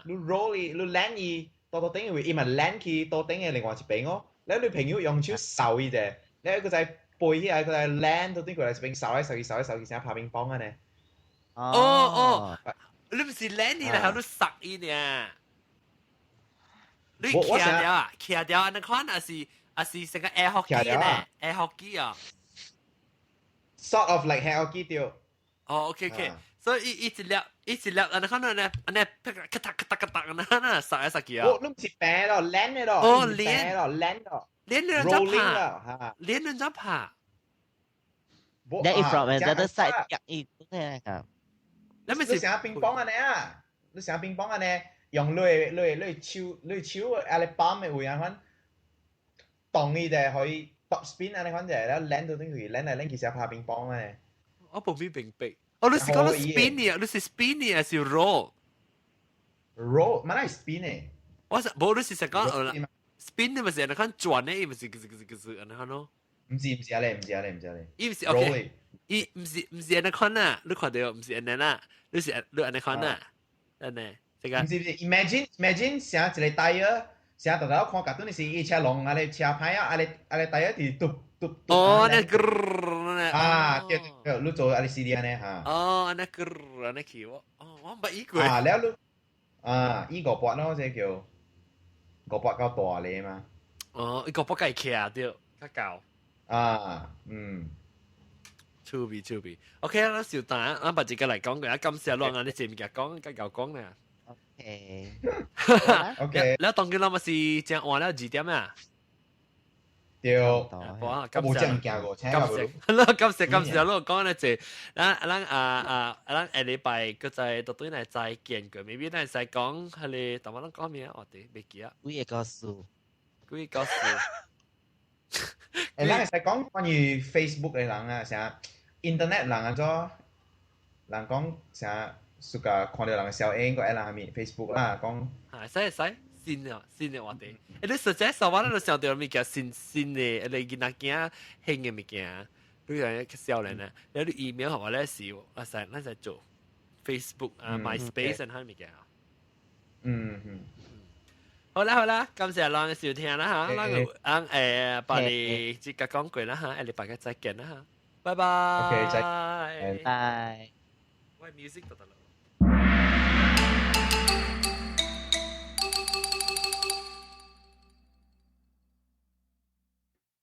S3: 你 roll 你land 伊，到頂會伊咪 land 去到頂嘅另外一邊哦。แล้ว你朋友用手掃伊啫，แล้ว佢就背起來佢就 land 到頂佢就邊掃一掃，成拍乒乓啊呢。
S1: 你唔是 land 伊啦，係你殺伊呢？你騎掉啊？騎掉安尼款還是成個 air hockey 呢 ？air hockey 啊
S3: ？Sort of like air hockey 掉。
S1: OK， 所以一直粒安尼款呢，安尼咔嗒安尼殺一殺佢啊！
S3: 你唔是平咯，land 嘅咯。land 咯。
S1: 連人怎拍？連人怎拍？
S2: 你 from another side 夾伊呢嚇？
S3: 你成乒乓安尼啊？你成乒乓安尼？用你手阿你棒嘅會啊款，動伊就可以 top spin 啊你款就係啦 ，land 到啲佢 land 嚟 land 其實拍乒乓啊。
S1: 我冇明白。你是講你 spin 啊？你是 spin 還是 roll？
S3: roll，乜係 spin 嘅？
S1: 我是冇，你是講 spin 你咪是你看轉呢，咪是安尼看咯。
S3: 唔是啊你。
S1: 伊唔是 OK， 伊唔是安尼看啊，你看到唔是安尼啦，你安尼看啊，安尼。
S3: 唔是 imagine 成一個台啊，成大家看卡通是一車龍啊，你車牌啊，啊你台啊係嘟。
S1: 那個
S3: 啊，對，你做啊你 CD 呢嚇。
S1: 那個那去我唔捌意過。
S3: แล้ว你依個撥咯，即係叫個撥較大嚟嘛。
S1: 依個撥計騎啊，對，較高。趣味。OK 啦，小蛋，我把這個嚟講嘅，感謝兩個你前面講，較夠講咧。OK， แล้วตอนนี้เรามาสิจะอ่านแล้ว幾點啊？
S3: 對，
S1: 感謝，เรา講咧就，咱下禮拜個在到對嚟再見過 ，maybe 咱再講係你，但係咱講咩啊？我哋未記啊。
S2: 幾個數？
S3: 咱係講關於 Facebook 嘅人啊，成 Internet 人啊，咗人講成。suka 看到人嘅小 A 個 L 下面 Facebook 啦，講
S1: 係使新嘅話題。你實際上話你想到物件新嘅，你見那件興嘅物件，你樣嘅少年啊，你啲 email 係話咧是，咱在做 Facebook 啊 MySpace 嗰啲物件。好啦，感謝兩個收聽啦嚇，咱把你即個講過啦嚇，下禮拜再見啦嚇，拜拜。
S3: OK， 再見。
S2: 拜。
S1: 喂，music 得啦。